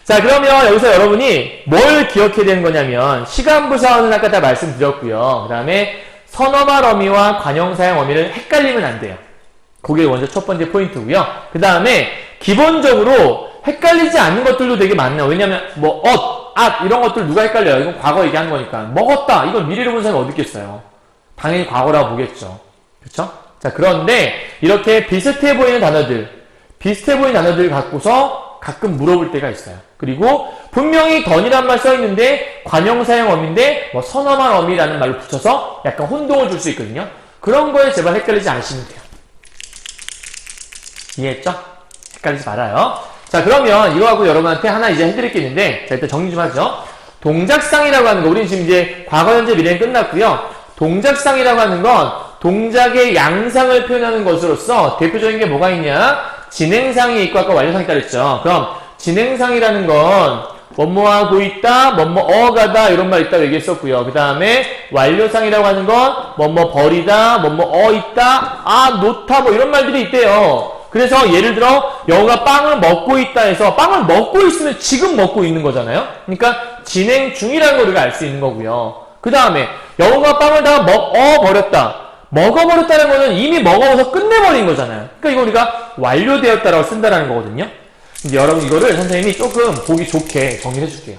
자, 그러면 여기서 여러분이 뭘 기억해야 되는 거냐면 시간부사어는 아까 다 말씀드렸고요. 그 다음에 선어말 어미와 관형사형 어미를 헷갈리면 안 돼요. 그게 먼저 첫 번째 포인트고요. 그 다음에 기본적으로 헷갈리지 않는 것들도 되게 많네요. 왜냐면 뭐 이런 것들 누가 헷갈려요? 이건 과거 얘기하는 거니까. 먹었다. 이건 미래를 본 사람이 어디 있겠어요? 당연히 과거라고 보겠죠. 그렇죠? 자, 그런데 이렇게 비슷해 보이는 단어들 갖고서 가끔 물어볼 때가 있어요. 그리고 분명히 던이란 말 써 있는데 관용사용 어미인데 뭐 선어만 어미라는 말로 붙여서 약간 혼동을 줄 수 있거든요. 그런 거에 제발 헷갈리지 않으시면 돼요. 이해했죠? 헷갈리지 말아요. 자, 그러면 이거하고 여러분한테 하나 이제 해드릴 게 있는데, 자, 일단 정리 좀 하죠. 동작상이라고 하는 거, 우리는 지금 이제 과거, 현재, 미래는 끝났고요. 동작상이라고 하는 건 동작의 양상을 표현하는 것으로서 대표적인 게 뭐가 있냐? 진행상이 있고 아까 완료상이 있다 그랬죠. 그럼 진행상이라는 건 뭐뭐하고 있다, 뭐뭐어가다 이런 말 있다고 얘기했었고요. 그 다음에 완료상이라고 하는 건 뭐뭐 버리다, 뭐뭐어 있다, 놓다 뭐 이런 말들이 있대요. 그래서 예를 들어 영어가 빵을 먹고 있다 해서 빵을 먹고 있으면 지금 먹고 있는 거잖아요. 그러니까 진행 중이라는 걸 우리가 알 수 있는 거고요. 그 다음에 영어가 빵을 다 버렸다. 먹어버렸다는 거는 이미 먹어서 끝내버린 거잖아요. 그러니까 이거 우리가 완료되었다라고 쓴다라는 거거든요. 근데 여러분 이거를 선생님이 조금 보기 좋게 정리를 해줄게요.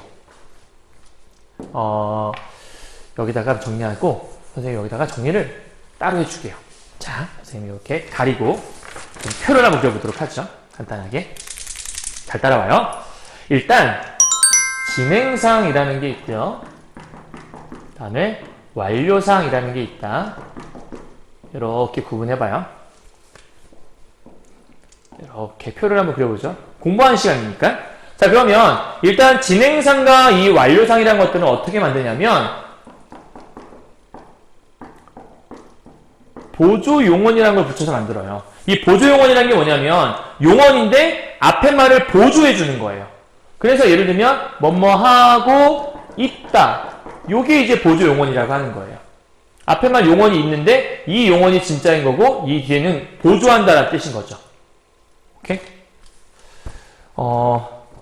여기다가 정리하고 선생님이 여기다가 정리를 따로 해줄게요. 자, 선생님이 이렇게 가리고 좀 표를 한번 그려보도록 하죠. 간단하게. 잘 따라와요. 일단 진행상이라는 게 있고요. 그 다음에 완료상이라는 게 있다. 이렇게 구분해봐요. 이렇게 표를 한번 그려보죠. 공부하는 시간이니까. 자, 그러면 일단 진행상과 이 완료상이라는 것들은 어떻게 만드냐면 보조용언이라는 걸 붙여서 만들어요. 이 보조용언이라는 게 뭐냐면 용언인데 앞에 말을 보조해 주는 거예요. 그래서 예를 들면 뭐뭐하고 있다. 요게 이제 보조용언이라고 하는 거예요. 앞에만 용언이 있는데 이 용언이 진짜인 거고 이 뒤에는 보조한다라는 뜻인 거죠. 오케이?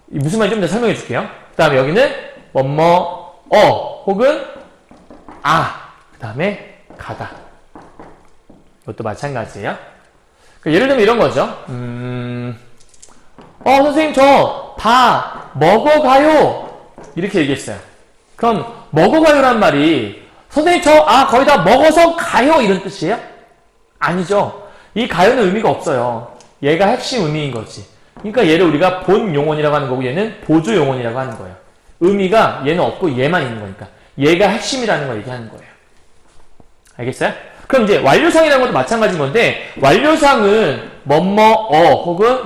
무슨 말인지 좀 더 설명해 줄게요. 그 다음에 여기는 혹은 그 다음에 가다. 이것도 마찬가지예요. 예를 들면 이런 거죠. 선생님 저 다 먹어가요. 이렇게 얘기했어요. 그럼 먹어가요란 말이 선생님 저 거의 다 먹어서 가요 이런 뜻이에요? 아니죠. 이 가요는 의미가 없어요. 얘가 핵심 의미인 거지. 그러니까 얘를 우리가 본 용언이라고 하는 거고 얘는 보조 용언이라고 하는 거예요. 의미가 얘는 없고 얘만 있는 거니까. 얘가 핵심이라는 걸 얘기하는 거예요. 알겠어요? 그럼 이제 완료상이라는 것도 마찬가지인 건데 완료상은 혹은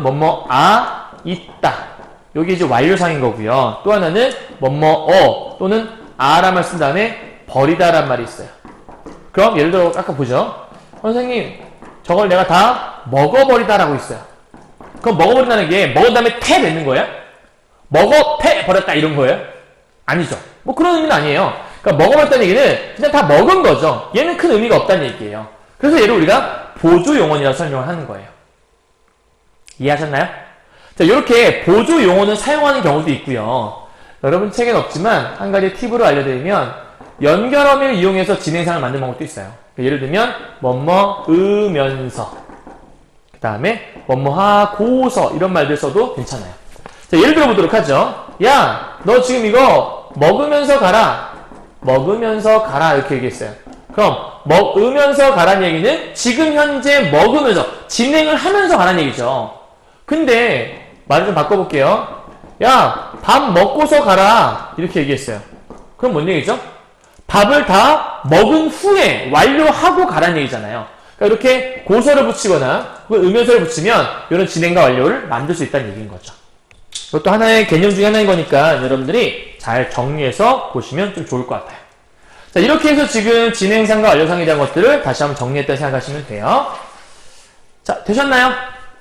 있다. 여기 이제 완료상인 거고요. 또 하나는 또는 라는 말 쓴 다음에 버리다란 말이 있어요. 그럼 예를 들어 아까 보죠. 선생님 저걸 내가 다 먹어버리다라고 있어요. 그럼 먹어버린다는 게 먹은 다음에 태 뱉는 거예요? 버렸다 이런 거예요? 아니죠. 뭐 그런 의미는 아니에요. 그러니까 먹어버렸다는 얘기는 그냥 다 먹은 거죠. 얘는 큰 의미가 없다는 얘기예요. 그래서 얘를 우리가 보조용언이라고 설명을 하는 거예요. 이해하셨나요? 자, 이렇게 보조용언을 사용하는 경우도 있고요. 여러분 책엔 없지만 한 가지 팁으로 알려드리면 연결어미를 이용해서 진행상을 만드는 방법도 있어요. 예를 들면 으면서 그 다음에 하고서 이런 말들 써도 괜찮아요. 자, 예를 들어 보도록 하죠. 야, 너 지금 이거 먹으면서 가라 이렇게 얘기했어요. 그럼 먹으면서 가라는 얘기는 지금 현재 먹으면서 진행을 하면서 가라는 얘기죠. 근데 말을 좀 바꿔볼게요. 야, 밥 먹고서 가라 이렇게 얘기했어요. 그럼 뭔 얘기죠? 밥을 다 먹은 후에 완료하고 가라는 얘기잖아요. 그러니까 이렇게 고서를 붙이거나 혹은 음연서를 붙이면 이런 진행과 완료를 만들 수 있다는 얘기인 거죠. 이것도 하나의 개념 중에 하나인 거니까 여러분들이 잘 정리해서 보시면 좀 좋을 것 같아요. 자, 이렇게 해서 지금 진행상과 완료상에 대한 것들을 다시 한번 정리했다 생각하시면 돼요. 자, 되셨나요?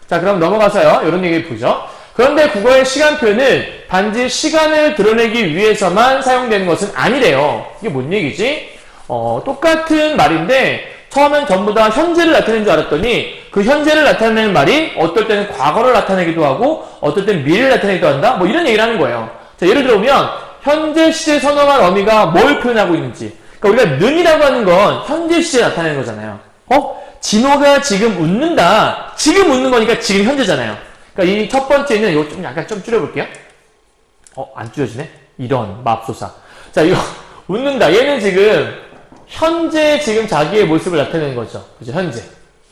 자, 그럼 넘어가서요. 이런 얘기 보죠. 그런데 국어의 시간표는 단지 시간을 드러내기 위해서만 사용되는 것은 아니래요. 이게 뭔 얘기지? 똑같은 말인데 처음엔 전부 다 현재를 나타내는 줄 알았더니 그 현재를 나타내는 말이 어떨 때는 과거를 나타내기도 하고 어떨 때는 미래를 나타내기도 한다? 뭐 이런 얘기를 하는 거예요. 자, 예를 들어보면 현재 시제 선언한 어미가 뭘 표현하고 있는지. 그러니까 우리가 는이라고 하는 건 현재 시제 나타내는 거잖아요. 진호가 지금 웃는다. 지금 웃는 거니까 지금 현재잖아요. 그러니까 이 첫 번째는 이거 좀 약간 좀 줄여볼게요. 안 줄여지네? 이런, 맙소사. 자, 이거 웃는다. 얘는 지금 현재 지금 자기의 모습을 나타내는 거죠. 그죠? 현재.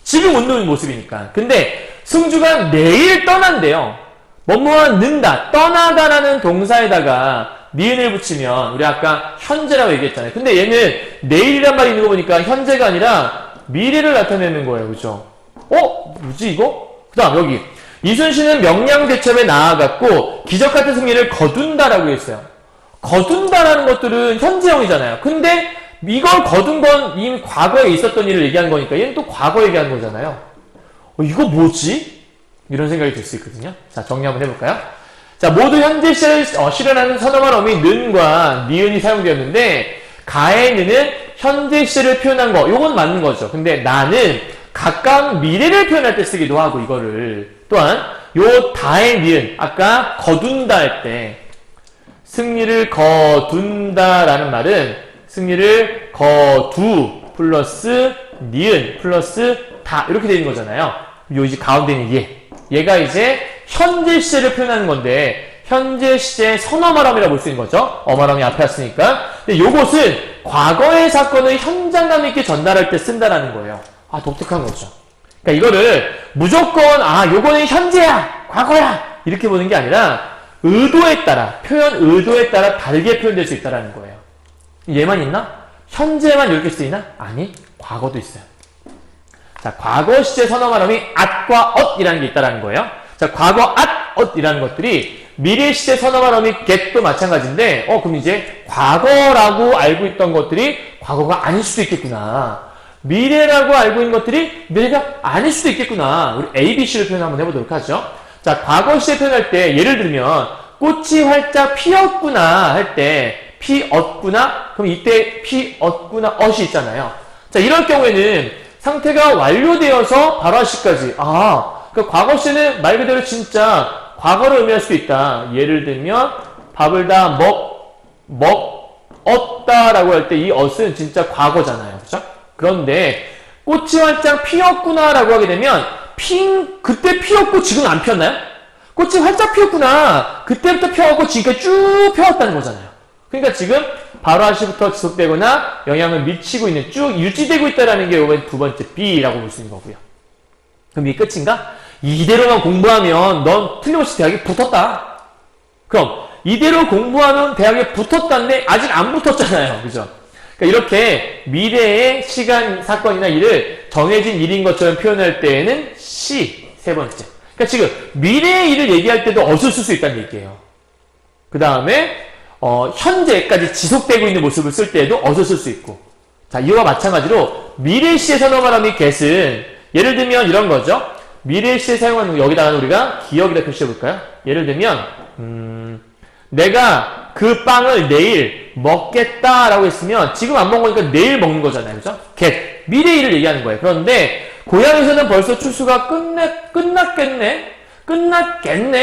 지금 웃는 모습이니까. 근데 승주가 내일 떠난대요. 뭐뭐는다, 떠나다라는 동사에다가 니은을 붙이면 우리 아까 현재라고 얘기했잖아요. 근데 얘는 내일이란 말이 있는 거 보니까 현재가 아니라 미래를 나타내는 거예요. 그죠? 뭐지 이거? 그 다음 여기 이순신은 명량대첩에 나아갔고 기적 같은 승리를 거둔다라고 했어요. 거둔다라는 것들은 현재형이잖아요. 근데 이걸 거둔 건 이미 과거에 있었던 일을 얘기하는 거니까 얘는 또 과거 얘기하는 거잖아요. 이거 뭐지? 이런 생각이 들 수 있거든요. 자, 정리 한번 해볼까요? 자, 모두 현재 시를 실현하는 선어말 어미 는과 니은이 사용되었는데 가의 는은 현재 시를 표현한 거, 요건 맞는 거죠. 근데 나는 가까운 미래를 표현할 때 쓰기도 하고 이거를 또한 요 다의 니은, 아까 거둔다 할 때 승리를 거둔다라는 말은 승리를 거두 플러스 니은 플러스 다 이렇게 되는 거잖아요. 요 이제 가운데 있는 얘가 이제 현재 시제를 표현하는 건데 현재 시제의 선어말함이라고 볼 수 있는 거죠. 어말함이 앞에 왔으니까. 근데 요것은 과거의 사건을 현장감 있게 전달할 때 쓴다라는 거예요. 독특한 거죠. 그러니까 이거를 무조건 요거는 현재야, 과거야 이렇게 보는 게 아니라 의도에 따라, 표현 의도에 따라 다르게 표현될 수 있다는 거예요. 얘만 있나? 현재만 이렇게 쓰이나? 아니, 과거도 있어요. 자, 과거 시제 선어말함이 at과 ot이라는 게 있다는 거예요. 자, 과거 at, ot이라는 것들이 미래 시제 선어말함이 get도 마찬가지인데, 그럼 이제 과거라고 알고 있던 것들이 과거가 아닐 수도 있겠구나. 미래라고 알고 있는 것들이 미래가 아닐 수도 있겠구나. 우리 A, B, C를 표현 한번 해보도록 하죠. 자, 과거 시제 표현할 때 예를 들면 꽃이 활짝 피었구나 할 때 피었구나? 그럼 이때 피었구나 ot이 있잖아요. 자, 이럴 경우에는 상태가 완료되어서 바로 시까지. 그러니까 과거 시는 말 그대로 진짜 과거를 의미할 수도 있다. 예를 들면 밥을 다 먹었다라고 할 때 이 ot은 진짜 과거잖아요. 그렇죠? 그런데 꽃이 활짝 피었구나라고 하게 되면 그때 피었고 지금 안 피었나요? 꽃이 활짝 피었구나. 그때부터 피었고 지금까지 쭉 피었다는 거잖아요. 그러니까 지금 바로 시부터 지속되거나 영향을 미치고 있는 쭉 유지되고 있다는 게 이번 두 번째 B라고 볼 수 있는 거고요. 그럼 이게 끝인가? 이대로만 공부하면 넌 틀림없이 대학에 붙었다. 그럼 이대로 공부하면 대학에 붙었다는데 아직 안 붙었잖아요. 그죠? 그러니까 이렇게 미래의 시간, 사건이나 일을 정해진 일인 것처럼 표현할 때에는 C, 세 번째. 그러니까 지금 미래의 일을 얘기할 때도 어슬 쓸 수 있다는 얘기예요. 그 다음에 현재까지 지속되고 있는 모습을 쓸 때에도 어슬 쓸 수 있고. 자, 이와 마찬가지로 미래 시에 선어말함이 get은 예를 들면 이런 거죠. 미래 시에 사용하는 거 여기다가 우리가 기억이라 표시해 볼까요? 예를 들면 내가 그 빵을 내일 먹겠다라고 했으면 지금 안 먹은 거니까 내일 먹는 거잖아요. 그죠? get. 미래 일을 얘기하는 거예요. 그런데 고향에서는 벌써 추수가 끝났겠네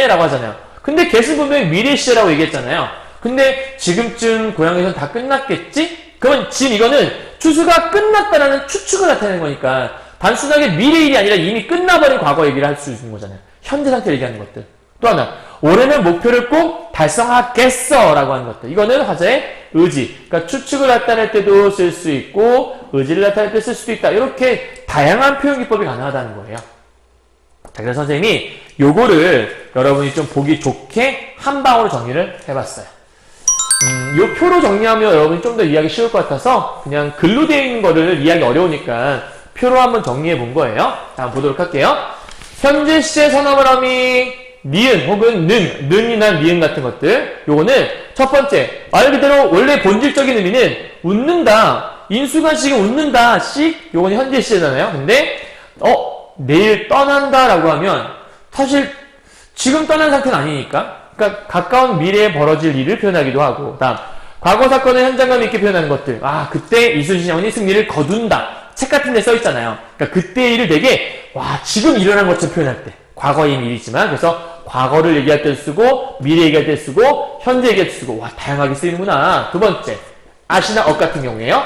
라고 하잖아요. 근데 get은 분명히 미래 시제라고 얘기했잖아요. 근데 지금쯤 고향에서는 다 끝났겠지? 그건 지금 이거는 추수가 끝났다라는 추측을 나타내는 거니까 단순하게 미래 일이 아니라 이미 끝나버린 과거 얘기를 할 수 있는 거잖아요. 현재 상태를 얘기하는 것들. 또 하나, 올해는 목표를 꼭 달성하겠어 라고 하는 것들. 이거는 화자의 의지. 그러니까 추측을 나타낼 때도 쓸 수 있고 의지를 나타낼 때 쓸 수도 있다. 이렇게 다양한 표현 기법이 가능하다는 거예요. 자, 그래서 선생님이 요거를 여러분이 좀 보기 좋게 한 방으로 정리를 해봤어요. 요 표로 정리하면 여러분이 좀 더 이해하기 쉬울 것 같아서 그냥 글로 되어 있는 거를 이해하기 어려우니까 표로 한번 정리해 본 거예요. 자, 한번 보도록 할게요. 현재 시제 선어말함이 니은 혹은 는이나 니은 같은 것들. 요거는 첫 번째, 말 그대로 원래 본질적인 의미는 웃는다. 인수가 지금 웃는다. 씩. 요거는 현재 시제잖아요. 근데 내일 떠난다라고 하면 사실 지금 떠난 상태는 아니니까. 그러니까 가까운 미래에 벌어질 일을 표현하기도 하고, 다음 과거 사건을 현장감 있게 표현하는 것들. 그때 이순신 장군이 승리를 거둔다. 책 같은 데 써 있잖아요. 그러니까 그때의 일을 되게 지금 일어난 것처럼 표현할 때. 과거의 일이지만 그래서 과거를 얘기할 때 쓰고 미래 얘기할 때 쓰고 현재 얘기할 때 쓰고 다양하게 쓰이는구나. 두 번째, 아시나 엇 같은 경우에요.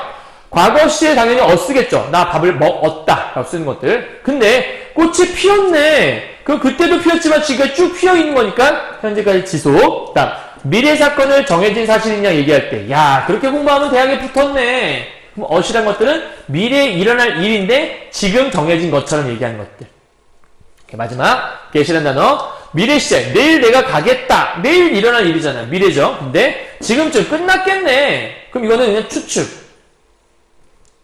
과거 시에 당연히 쓰겠죠. 나 밥을 먹었다 라고 쓰는 것들. 근데 꽃이 피었네. 그럼 그때도 피었지만 지금까지 쭉 피어있는 거니까 현재까지 지속. 다음 미래 사건을 정해진 사실이냐 얘기할 때, 야 그렇게 공부하면 대학에 붙었네. 그럼 이란 것들은 미래에 일어날 일인데 지금 정해진 것처럼 얘기하는 것들. 마지막 계시란 단어, 미래 시제. 내일 내가 가겠다. 내일 일어날 일이잖아요. 미래죠. 근데 지금쯤 끝났겠네. 그럼 이거는 그냥 추측.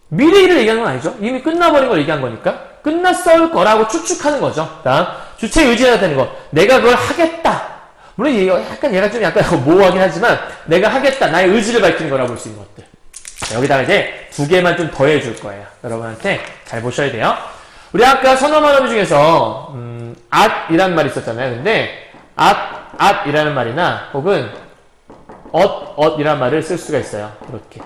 미래 일을 얘기하는 건 아니죠. 이미 끝나버린 걸 얘기한 거니까 끝났을 거라고 추측하는 거죠. 다음 주체 의지가 되는 거. 내가 그걸 하겠다. 물론 얘가 좀 약간 모호하긴 하지만 내가 하겠다. 나의 의지를 밝히는 거라고 볼 수 있는 것들. 여기다가 이제 두 개만 좀 더해줄 거예요. 여러분한테 잘 보셔야 돼요. 우리 아까 선어말어미 중에서 at이라는 말이 있었잖아요. 근데 at이라는 말이나 혹은 ot이라는 말을 쓸 수가 있어요. 이렇게.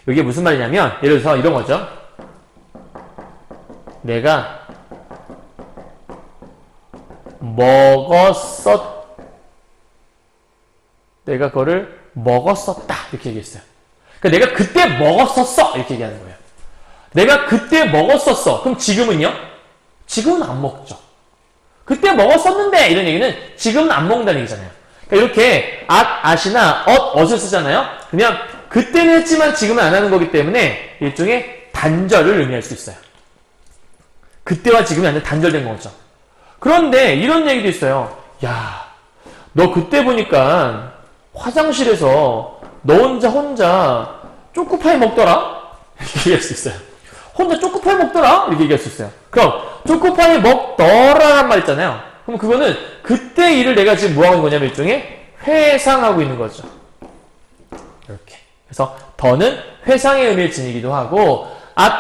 이게 무슨 말이냐면 예를 들어서 이런 거죠. 내가 내가 그거를 먹었었다 이렇게 얘기했어요. 그러니까 내가 그때 먹었었어 이렇게 얘기하는 거예요. 내가 그때 먹었었어. 그럼 지금은요? 지금은 안 먹죠. 그때 먹었었는데 이런 얘기는 지금은 안 먹는다는 얘기잖아요. 그러니까 이렇게 at이나 ot을 쓰잖아요. 그냥 그때는 했지만 지금은 안 하는 거기 때문에 일종의 단절을 의미할 수 있어요. 그때와 지금이 아니라 단절된 거죠. 그런데 이런 얘기도 있어요. 야, 너 그때 보니까 화장실에서 너 혼자 초코파이 먹더라? 이렇게 얘기할 수 있어요. 혼자 초코파이 먹더라? 이렇게 얘기할 수 있어요. 그럼 초코파이 먹더라란 말 있잖아요. 그럼 그거는 그때 일을 내가 지금 뭐하고 있는 거냐면 일종의 회상하고 있는 거죠. 이렇게. 그래서 더는 회상의 의미를 지니기도 하고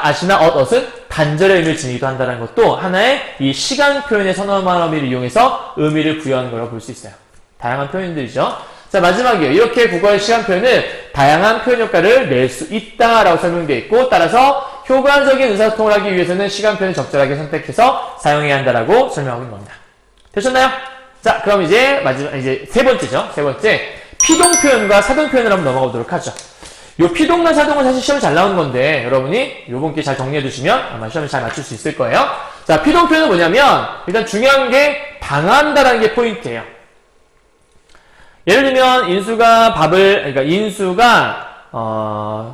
at이나 ot은 단절의 의미를 지니기도 한다는 것도 하나의 이 시간 표현의 선어말 어미를 이용해서 의미를 부여하는 거라고 볼 수 있어요. 다양한 표현들이죠. 자, 마지막이에요. 이렇게 국어의 시간 표현은 다양한 표현 효과를 낼 수 있다라고 설명되어 있고, 따라서 효과적인 의사소통을 하기 위해서는 시간 표현을 적절하게 선택해서 사용해야 한다라고 설명하고 있는 겁니다. 되셨나요? 자, 그럼 이제 이제 세 번째죠. 세 번째, 피동 표현과 사동 표현을 한번 넘어가 보도록 하죠. 요 피동과 사동은 사실 시험에 잘 나오는 건데 여러분이 요번 기회 잘 정리해 두시면 아마 시험에 잘 맞출 수 있을 거예요. 자, 피동 표현은 뭐냐면 일단 중요한 게 당한다라는 게 포인트예요. 예를 들면 그러니까 인수가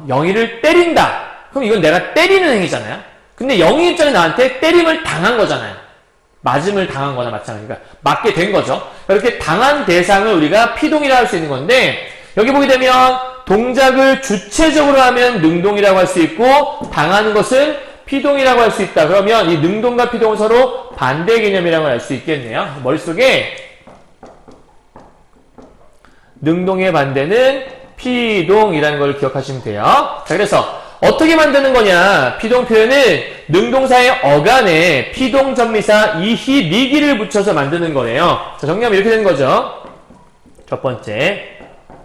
영희를 때린다. 그럼 이건 내가 때리는 행위잖아요. 근데 영희 입장에 나한테 때림을 당한 거잖아요. 맞음을 당한 거나 마찬가지니까 그러니까 맞게 된 거죠. 이렇게 당한 대상을 우리가 피동이라 할 수 있는 건데 여기 보게 되면 동작을 주체적으로 하면 능동이라고 할 수 있고 당하는 것은 피동이라고 할 수 있다. 그러면 이 능동과 피동은 서로 반대 개념이라고 알 수 있겠네요. 머릿속에 능동의 반대는 피동이라는 걸 기억하시면 돼요. 자, 그래서 어떻게 만드는 거냐? 피동 표현은 능동사의 어간에 피동 전미사 이히 리기를 붙여서 만드는 거네요. 자, 정리하면 이렇게 되는 거죠. 첫 번째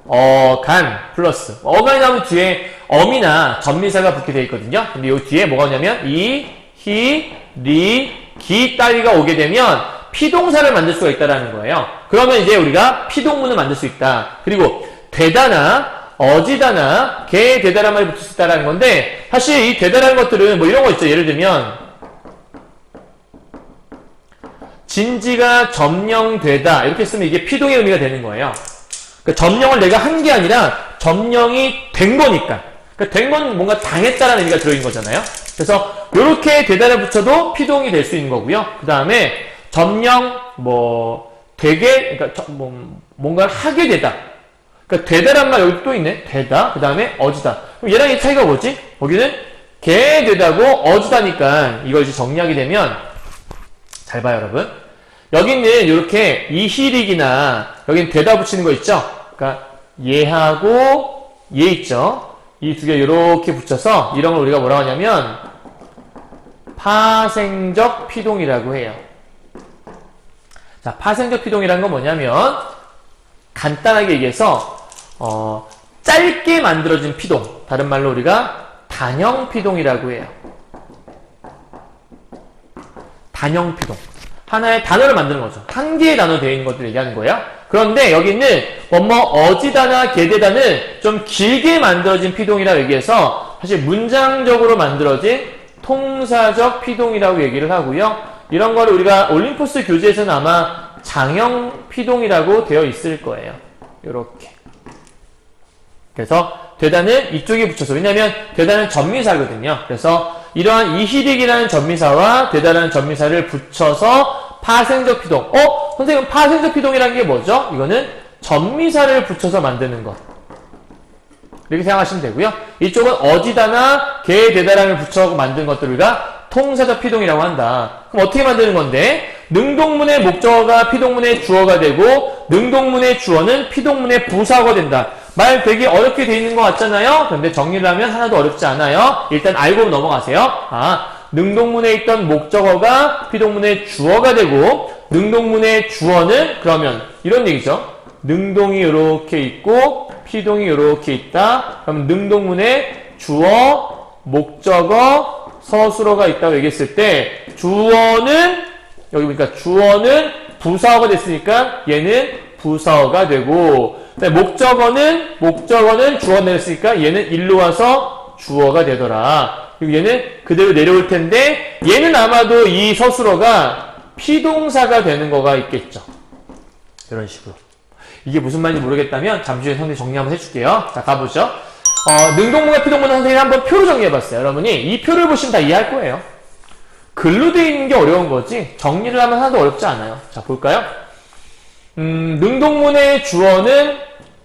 어간 플러스 어간이 나오면 뒤에 어미나 전미사가 붙게 되어 있거든요. 근데 이 뒤에 뭐가 오냐면 이, 히, 리, 기 따위가 오게 되면 피동사를 만들 수가 있다는 거예요. 그러면 이제 우리가 피동문을 만들 수 있다. 그리고 되다나 어지다나 개 되다란 말이 붙을 수 있다는 건데 사실 이 되다라는 것들은 뭐 이런 거 있죠. 예를 들면 진지가 점령되다 이렇게 쓰면 이게 피동의 의미가 되는 거예요. 그러니까 점령을 내가 한 게 아니라 점령이 된 거니까. 그러니까 된 건 뭔가 당했다라는 의미가 들어있는 거잖아요. 그래서 이렇게 되다를 붙여도 피동이 될 수 있는 거고요. 그 다음에 점령 되게 그러니까 뭔가를 하게 되다. 그러니까 되다란 말 여기 또 있네. 되다. 그 다음에 어지다. 그럼 얘랑 이 차이가 뭐지? 거기는 개 되다고 어지다니까 이걸 이제 정리하게 되면 잘 봐요, 여러분. 여기는 이렇게 이히릭이나 여기는 되다 붙이는 거 있죠? 그러니까 얘하고 얘 있죠? 이 두 개 이렇게 붙여서 이런 걸 우리가 뭐라고 하냐면 파생적 피동이라고 해요. 자, 파생적 피동이라는 건 뭐냐면 간단하게 얘기해서 짧게 만들어진 피동, 다른 말로 우리가 단형 피동이라고 해요. 단형 피동. 하나의 단어를 만드는 거죠. 한 개의 단어 되어 있는 것들을 얘기하는 거예요. 그런데 여기는 어지다나 게되다는 좀 길게 만들어진 피동이라고 얘기해서 사실 문장적으로 만들어진 통사적 피동이라고 얘기를 하고요. 이런 거를 우리가 올림포스 교재에서는 아마 장형 피동이라고 되어 있을 거예요. 요렇게. 그래서 되다는 이쪽에 붙여서, 왜냐면 되다는 전미사거든요. 그래서 이러한 이희릭이라는 전미사와 되다라는 전미사를 붙여서 파생적 피동. 선생님 파생적 피동이라는 게 뭐죠? 이거는 전미사를 붙여서 만드는 것. 이렇게 생각하시면 되고요. 이쪽은 어지다나 게되다랑을 붙여서 만든 것들을 우리가 통사적 피동이라고 한다. 그럼 어떻게 만드는 건데? 능동문의 목적어가 피동문의 주어가 되고 능동문의 주어는 피동문의 부사어가 된다. 말 되게 어렵게 돼 있는 것 같잖아요. 그런데 정리를 하면 하나도 어렵지 않아요. 일단 알고 넘어가세요. 능동문에 있던 목적어가 피동문의 주어가 되고 능동문의 주어는 그러면 이런 얘기죠. 능동이 이렇게 있고 피동이 이렇게 있다. 그럼 능동문에 주어, 목적어, 서술어가 있다고 얘기했을 때 주어는 여기 보니까 주어는 부사어가 됐으니까 얘는 부사어가 되고 목적어는 주어 내렸으니까 얘는 일로 와서 주어가 되더라. 그리고 얘는 그대로 내려올 텐데 얘는 아마도 이 서술어가 피동사가 되는 거가 있겠죠. 이런 식으로. 이게 무슨 말인지 모르겠다면 잠시 후에 선생님이 정리 한번 해줄게요. 자, 가보죠. 능동문과 피동문은 선생님이 한번 표로 정리해봤어요. 여러분이 이 표를 보시면 다 이해할 거예요. 글로 되어 있는 게 어려운 거지 정리를 하면 하나도 어렵지 않아요. 자, 볼까요? 능동문의 주어는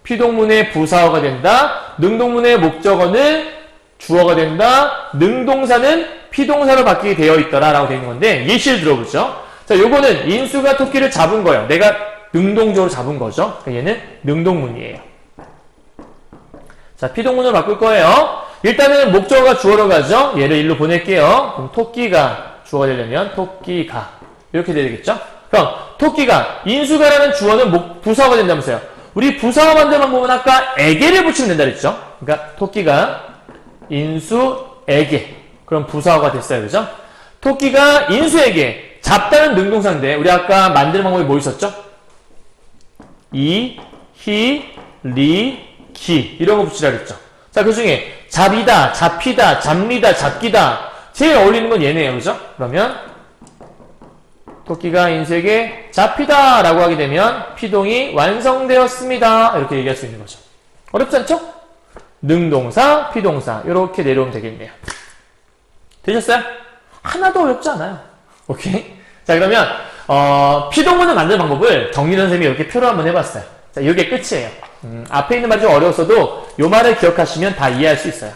피동문의 부사어가 된다. 능동문의 목적어는 주어가 된다. 능동사는 피동사로 바뀌게 되어 있더라 라고 되어 있는 건데 예시를 들어보죠. 자, 요거는 인수가 토끼를 잡은 거예요. 내가 능동적으로 잡은 거죠. 그러니까 얘는 능동문이에요. 자, 피동문으로 바꿀 거예요. 일단은 목적어가 주어로 가죠. 얘를 일로 보낼게요. 그럼 토끼가 주어가 되려면 토끼가 이렇게 되겠죠. 그럼 토끼가 인수가라는 주어는 부사어가 된다면서요. 우리 부사어 만드는 방법은 아까 에게를 붙이면 된다 그랬죠. 그러니까 토끼가 인수에게 그럼 부사어가 됐어요. 그죠? 토끼가 인수에게 잡다는 능동사인데 우리 아까 만드는 방법이 뭐 있었죠? 이, 히, 리, 기 이런 거 붙이라 그랬죠. 자, 그 중에 잡이다, 잡히다, 잡리다, 잡기다 제일 어울리는 건 얘네요. 그죠? 그러면 토끼가 인수에게 잡히다 라고 하게 되면 피동이 완성되었습니다. 이렇게 얘기할 수 있는 거죠. 어렵지 않죠? 능동사, 피동사 이렇게 내려오면 되겠네요. 되셨어요? 하나도 어렵지 않아요. 오케이? 자, 그러면 피동문을 만드는 방법을 정리는 선생님이 이렇게 표로 한번 해봤어요. 자, 이게 끝이에요. 앞에 있는 말이 좀 어려웠어도 이 말을 기억하시면 다 이해할 수 있어요.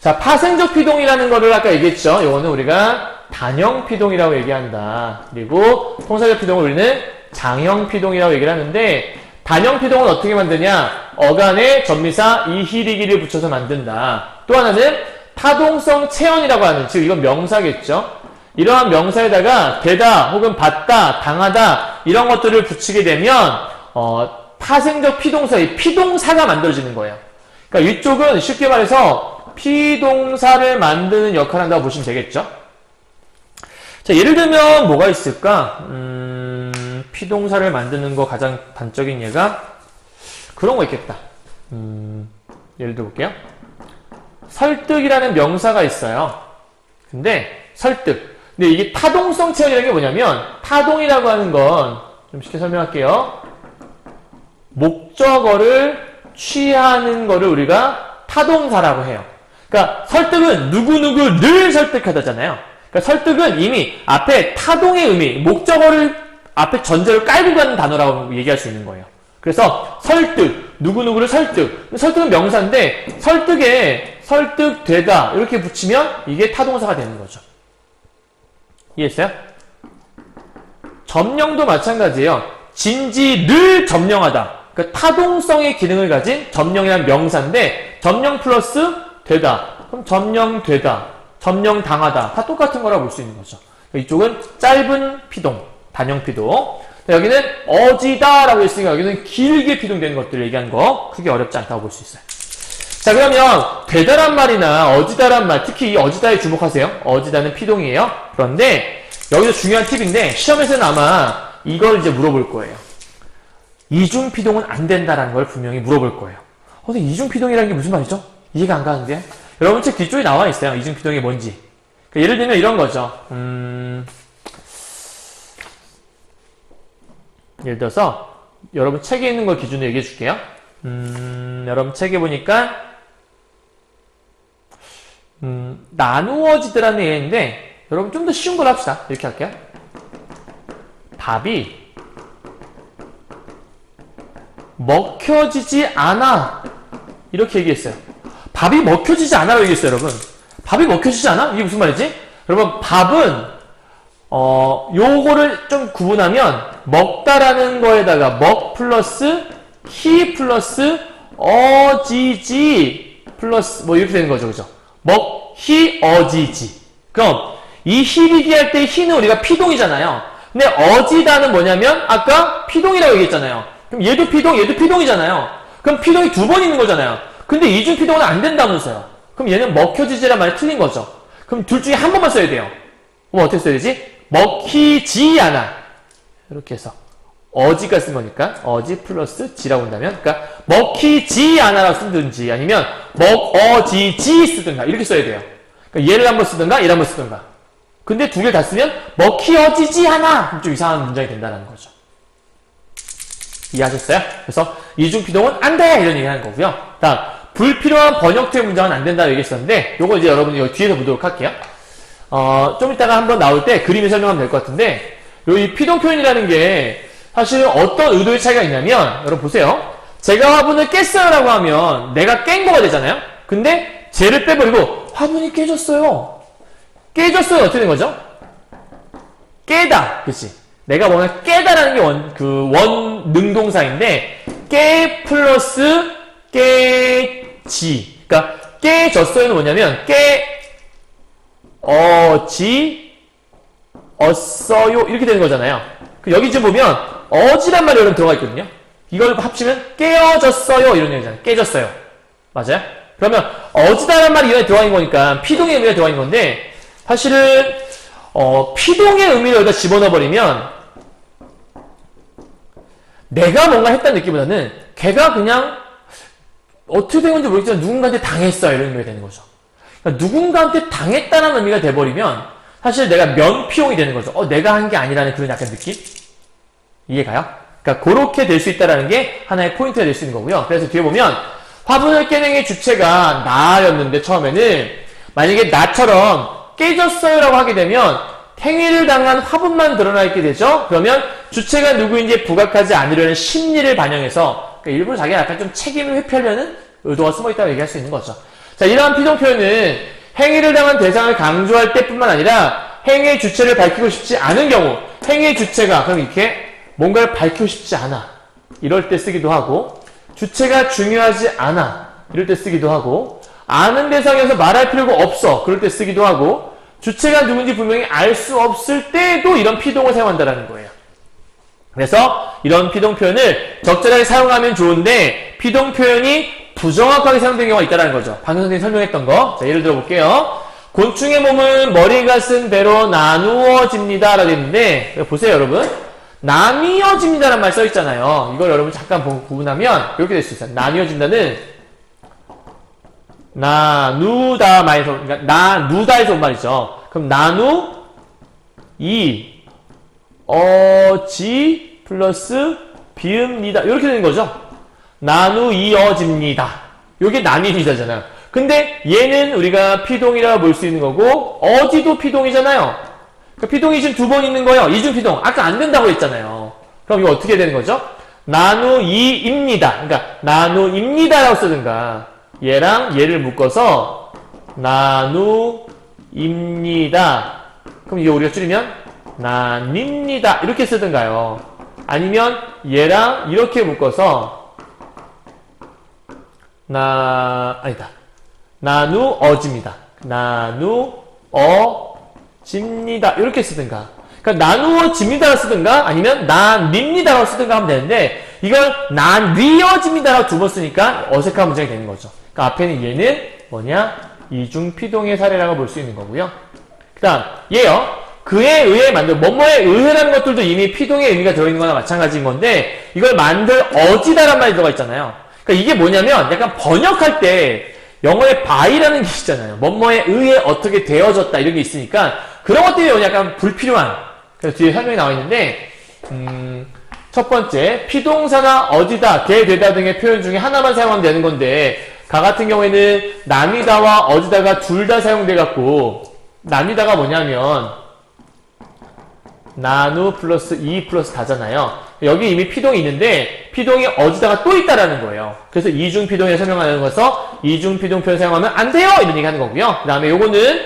자, 파생적 피동이라는 거를 아까 얘기했죠. 이거는 우리가 단형 피동이라고 얘기한다. 그리고 통사적 피동을 우리는 장형 피동이라고 얘기를 하는데 단형 피동은 어떻게 만드냐? 어간에 전미사 이희리기를 붙여서 만든다. 또 하나는 타동성 체언이라고 하는, 즉 이건 명사겠죠. 이러한 명사에다가 되다 혹은 받다, 당하다 이런 것들을 붙이게 되면 파생적 피동사의 피동사가 만들어지는 거예요. 그러니까 이쪽은 쉽게 말해서 피동사를 만드는 역할을 한다고 보시면 되겠죠. 자, 예를 들면 뭐가 있을까? 피동사를 만드는 거 가장 단적인 예가 그런 거 있겠다. 예를 들어 볼게요. 설득이라는 명사가 있어요. 근데 설득. 근데 이게 타동성 체언이라는 게 뭐냐면 타동이라고 하는 건 좀 쉽게 설명할게요. 목적어를 취하는 거를 우리가 타동사라고 해요. 그러니까 설득은 누구누구를 설득하다잖아요. 그러니까 설득은 이미 앞에 타동의 의미, 목적어를 앞에 전제를 깔고 가는 단어라고 얘기할 수 있는 거예요. 그래서 설득, 누구누구를 설득. 설득은 명사인데 설득에 설득되다 이렇게 붙이면 이게 타동사가 되는 거죠. 이해했어요? 점령도 마찬가지예요. 진지를 점령하다. 그러니까 타동성의 기능을 가진 점령이라는 명사인데 점령 플러스 되다. 그럼 점령되다, 점령당하다 다 똑같은 거라고 볼 수 있는 거죠. 이쪽은 짧은 피동, 단형 피동. 여기는 어지다라고 했으니까 여기는 길게 피동되는 것들을 얘기한 거 크게 어렵지 않다고 볼 수 있어요. 자, 그러면 되다란 말이나 어지다란 말, 특히 이 어지다에 주목하세요. 어지다는 피동이에요. 그런데 여기서 중요한 팁인데 시험에서는 아마 이걸 이제 물어볼 거예요. 이중피동은 안 된다라는 걸 분명히 물어볼 거예요. 근데 이중피동이라는 게 무슨 말이죠? 이해가 안 가는데? 여러분 책 뒤쪽에 나와 있어요. 이중피동이 뭔지. 그러니까 예를 들면 이런 거죠. 예를 들어서 여러분 책에 있는 걸 기준으로 얘기해 줄게요. 여러분 책에 보니까 나누어지더라는 얘기인데 여러분 좀 더 쉬운 걸 합시다. 이렇게 할게요. 밥이 먹혀지지 않아. 이렇게 얘기했어요. 밥이 먹혀지지 않아라고 얘기했어요, 여러분. 밥이 먹혀지지 않아? 이게 무슨 말이지? 여러분, 밥은 요거를 좀 구분하면 먹다라는 거에다가 먹 플러스 히 플러스 어지지 플러스 뭐 이렇게 되는 거죠, 그죠? 먹, 히, 어지지. 그럼 이 히리기 할 때 히는 우리가 피동이잖아요. 근데 어지다는 뭐냐면 아까 피동이라고 얘기했잖아요. 그럼 얘도 피동, 얘도 피동이잖아요. 그럼 피동이 두 번 있는 거잖아요. 근데 이중 피동은 안 된다면서요. 그럼 얘는 먹혀지지란 말이 틀린 거죠. 그럼 둘 중에 한 번만 써야 돼요. 그럼 어떻게 써야 되지? 먹히지 않아. 이렇게 해서 어지가 쓴 거니까 어지 플러스 지라고 한다면 그러니까 먹히지 않아라고 쓰든지 아니면 먹어지지 쓰든가 이렇게 써야 돼요. 그러니까 얘를 한번 쓰든가 얘를 한번 쓰든가. 근데 두 개를 다 쓰면 먹히어지지 않아. 그럼 좀 이상한 문장이 된다는 거죠. 이해하셨어요? 그래서 이중피동은 안 돼! 이런 얘기 하는 거고요. 다음, 불필요한 번역된 문장은 안 된다고 얘기했었는데, 요거 이제 여러분이 여기 뒤에서 보도록 할게요. 좀 이따가 한번 나올 때 그림을 설명하면 될 것 같은데, 이 피동 표현이라는 게 사실 어떤 의도의 차이가 있냐면, 여러분 보세요. 제가 화분을 깼어요 라고 하면 내가 깬 거가 되잖아요? 근데 쟤를 빼버리고 화분이 깨졌어요. 깨졌어요. 어떻게 된 거죠? 깨다. 그치? 내가 뭔가 깨다라는 게 원 능동사인데, 깨 플러스 깨지. 그러니까, 깨졌어요는 뭐냐면, 어지었어요. 이렇게 되는 거잖아요. 여기 좀 보면, 어지란 말이 여러분 들어가 있거든요. 이걸 합치면, 깨어졌어요. 이런 얘기잖아요. 깨졌어요. 맞아요? 그러면, 어지다라는 말이 이번에 들어가 있는 거니까, 피동의 의미가 들어가 있는 건데, 사실은, 피동의 의미를 여기다 집어넣어버리면 내가 뭔가 했다는 느낌보다는 걔가 그냥 어떻게 된 건지 모르겠지만 누군가한테 당했어 이런 의미가 되는 거죠. 그러니까 누군가한테 당했다는 의미가 돼버리면 사실 내가 면피용이 되는 거죠. 내가 한 게 아니라는 그런 약간 느낌? 이해가요? 그러니까 그렇게 될 수 있다는 게 하나의 포인트가 될 수 있는 거고요. 그래서 뒤에 보면 화분을 깨는 게 주체가 나였는데 처음에는 만약에 나처럼 깨졌어요 라고 하게 되면 행위를 당한 화분만 드러나 있게 되죠. 그러면 주체가 누구인지 부각하지 않으려는 심리를 반영해서 그러니까 일부러 자기가 약간 좀 책임을 회피하려는 의도가 숨어있다고 얘기할 수 있는 거죠. 자, 이러한 피동 표현은 행위를 당한 대상을 강조할 때뿐만 아니라 행위의 주체를 밝히고 싶지 않은 경우 행위의 주체가 그럼 이렇게 뭔가를 밝히고 싶지 않아 이럴 때 쓰기도 하고 주체가 중요하지 않아 이럴 때 쓰기도 하고 아는 대상에서 말할 필요가 없어 그럴 때 쓰기도 하고 주체가 누군지 분명히 알 수 없을 때도 이런 피동을 사용한다는 거예요. 그래서 이런 피동 표현을 적절하게 사용하면 좋은데 피동 표현이 부정확하게 사용된 경우가 있다는 거죠. 방금 선생님이 설명했던 거. 자, 예를 들어 볼게요. 곤충의 몸은 머리가 쓴 배로 나누어집니다. 라고 했는데 보세요 여러분. 나뉘어집니다라는 말 써있잖아요. 이걸 여러분 잠깐 구분하면 이렇게 될 수 있어요. 나뉘어진다는 나누다 말에서 그러니까 나누다에서 온 말이죠. 그럼 나누 어지 플러스 비읍니다 이렇게 되는 거죠. 나누이어집니다. 이게 나뉘니다잖아요. 근데 얘는 우리가 피동이라고 볼 수 있는 거고 어지도 피동이잖아요. 그러니까 피동이 지금 두 번 있는 거예요. 이중 피동. 아까 안 된다고 했잖아요. 그럼 이거 어떻게 되는 거죠? 나누이입니다. 그러니까 나누입니다라고 쓰든가 얘랑 얘를 묶어서 나누입니다. 그럼 이거 우리가 줄이면 나뉩니다 이렇게 쓰든가요. 아니면 얘랑 이렇게 묶어서 나누어집니다. 나누어집니다 이렇게 쓰든가. 그러니까 나누어집니다라고 쓰든가 아니면 나뉩니다라고 쓰든가 하면 되는데 이걸 나뉘어집니다라고 두 번 쓰니까 어색한 문장이 되는 거죠. 그러니까 앞에는 얘는 뭐냐? 이중피동의 사례라고 볼 수 있는 거고요. 그 다음 얘요. 그에 의해 만들, 뭐뭐에 의해라는 것들도 이미 피동의 의미가 들어있는 거나 마찬가지인 건데, 이걸 만들 어지다란 말이 들어가 있잖아요. 그러니까 이게 뭐냐면, 약간 번역할 때, 영어에 by라는 게 있잖아요. 뭐뭐에 의해 어떻게 되어졌다, 이런 게 있으니까, 그런 것들이 오늘 약간 불필요한, 그래서 뒤에 설명이 나와 있는데, 첫 번째, 피동사나 어지다, 게, 되다 등의 표현 중에 하나만 사용하면 되는 건데, 가 같은 경우에는 나뉘다와 어지다가 둘 다 사용돼갖고, 나뉘다가 뭐냐면, 나누 플러스 2 플러스 다잖아요. 여기 이미 피동이 있는데, 피동이 어지다가 또 있다라는 거예요. 그래서 이중 피동에 설명하는 거서, 이중 피동 표현 사용하면 안 돼요! 이런 얘기 하는 거고요. 그 다음에 요거는,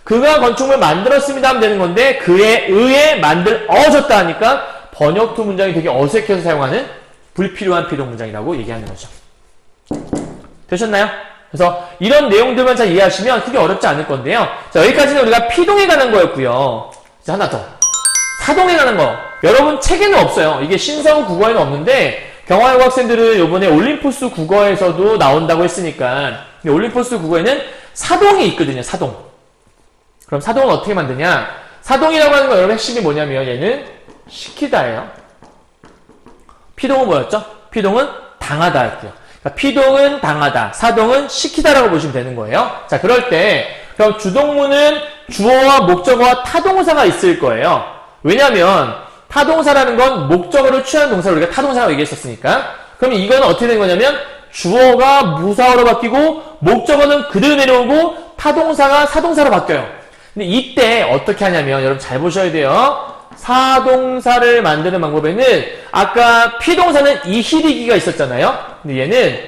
그가 건축물 만들었습니다 하면 되는 건데, 그에 의해 만들어졌다 하니까, 번역투 문장이 되게 어색해서 사용하는 불필요한 피동 문장이라고 얘기하는 거죠. 되셨나요? 그래서 이런 내용들만 잘 이해하시면 크게 어렵지 않을 건데요. 자, 여기까지는 우리가 피동에 관한 거였고요. 자, 하나 더. 사동에 관한 거. 여러분 책에는 없어요. 이게 신사후 국어에는 없는데 경화여고 학생들은 이번에 올림포스 국어에서도 나온다고 했으니까 올림포스 국어에는 사동이 있거든요. 사동. 그럼 사동은 어떻게 만드냐? 사동이라고 하는 거 여러분 핵심이 뭐냐면 얘는 시키다예요. 피동은 뭐였죠? 피동은 당하다였고요. 그러니까 피동은 당하다, 사동은 시키다라고 보시면 되는 거예요. 자, 그럴 때 그럼 주동문은 주어와 목적어와 타동사가 있을 거예요. 왜냐하면 타동사라는 건 목적어를 취하는 동사를 우리가 타동사라고 얘기했었으니까. 그럼 이건 어떻게 된 거냐면 주어가 무사어로 바뀌고 목적어는 그대로 내려오고 타동사가 사동사로 바뀌어요. 근데 이때 어떻게 하냐면 여러분 잘 보셔야 돼요. 사동사를 만드는 방법에는 아까 피동사는 이히리기가 있었잖아요. 근데 얘는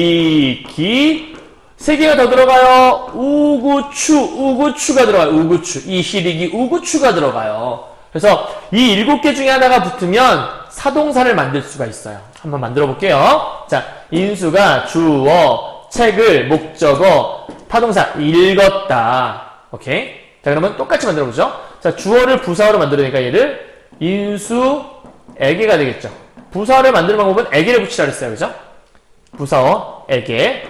이히리기 세 개가 더 들어가요. 우구추가 들어가요. 우구추. 이히리기 우구추가 들어가요. 그래서 이 7개 중에 하나가 붙으면 사동사를 만들 수가 있어요. 한번 만들어 볼게요. 자, 인수가 주어, 책을, 목적어, 타동사 읽었다. 오케이? 자, 그러면 똑같이 만들어 보죠. 자, 주어를 부사어로 만들으니까 얘를 인수에게가 되겠죠. 부사어를 만드는 방법은 에게를 붙이라 그랬어요. 그죠? 부사어, 에게.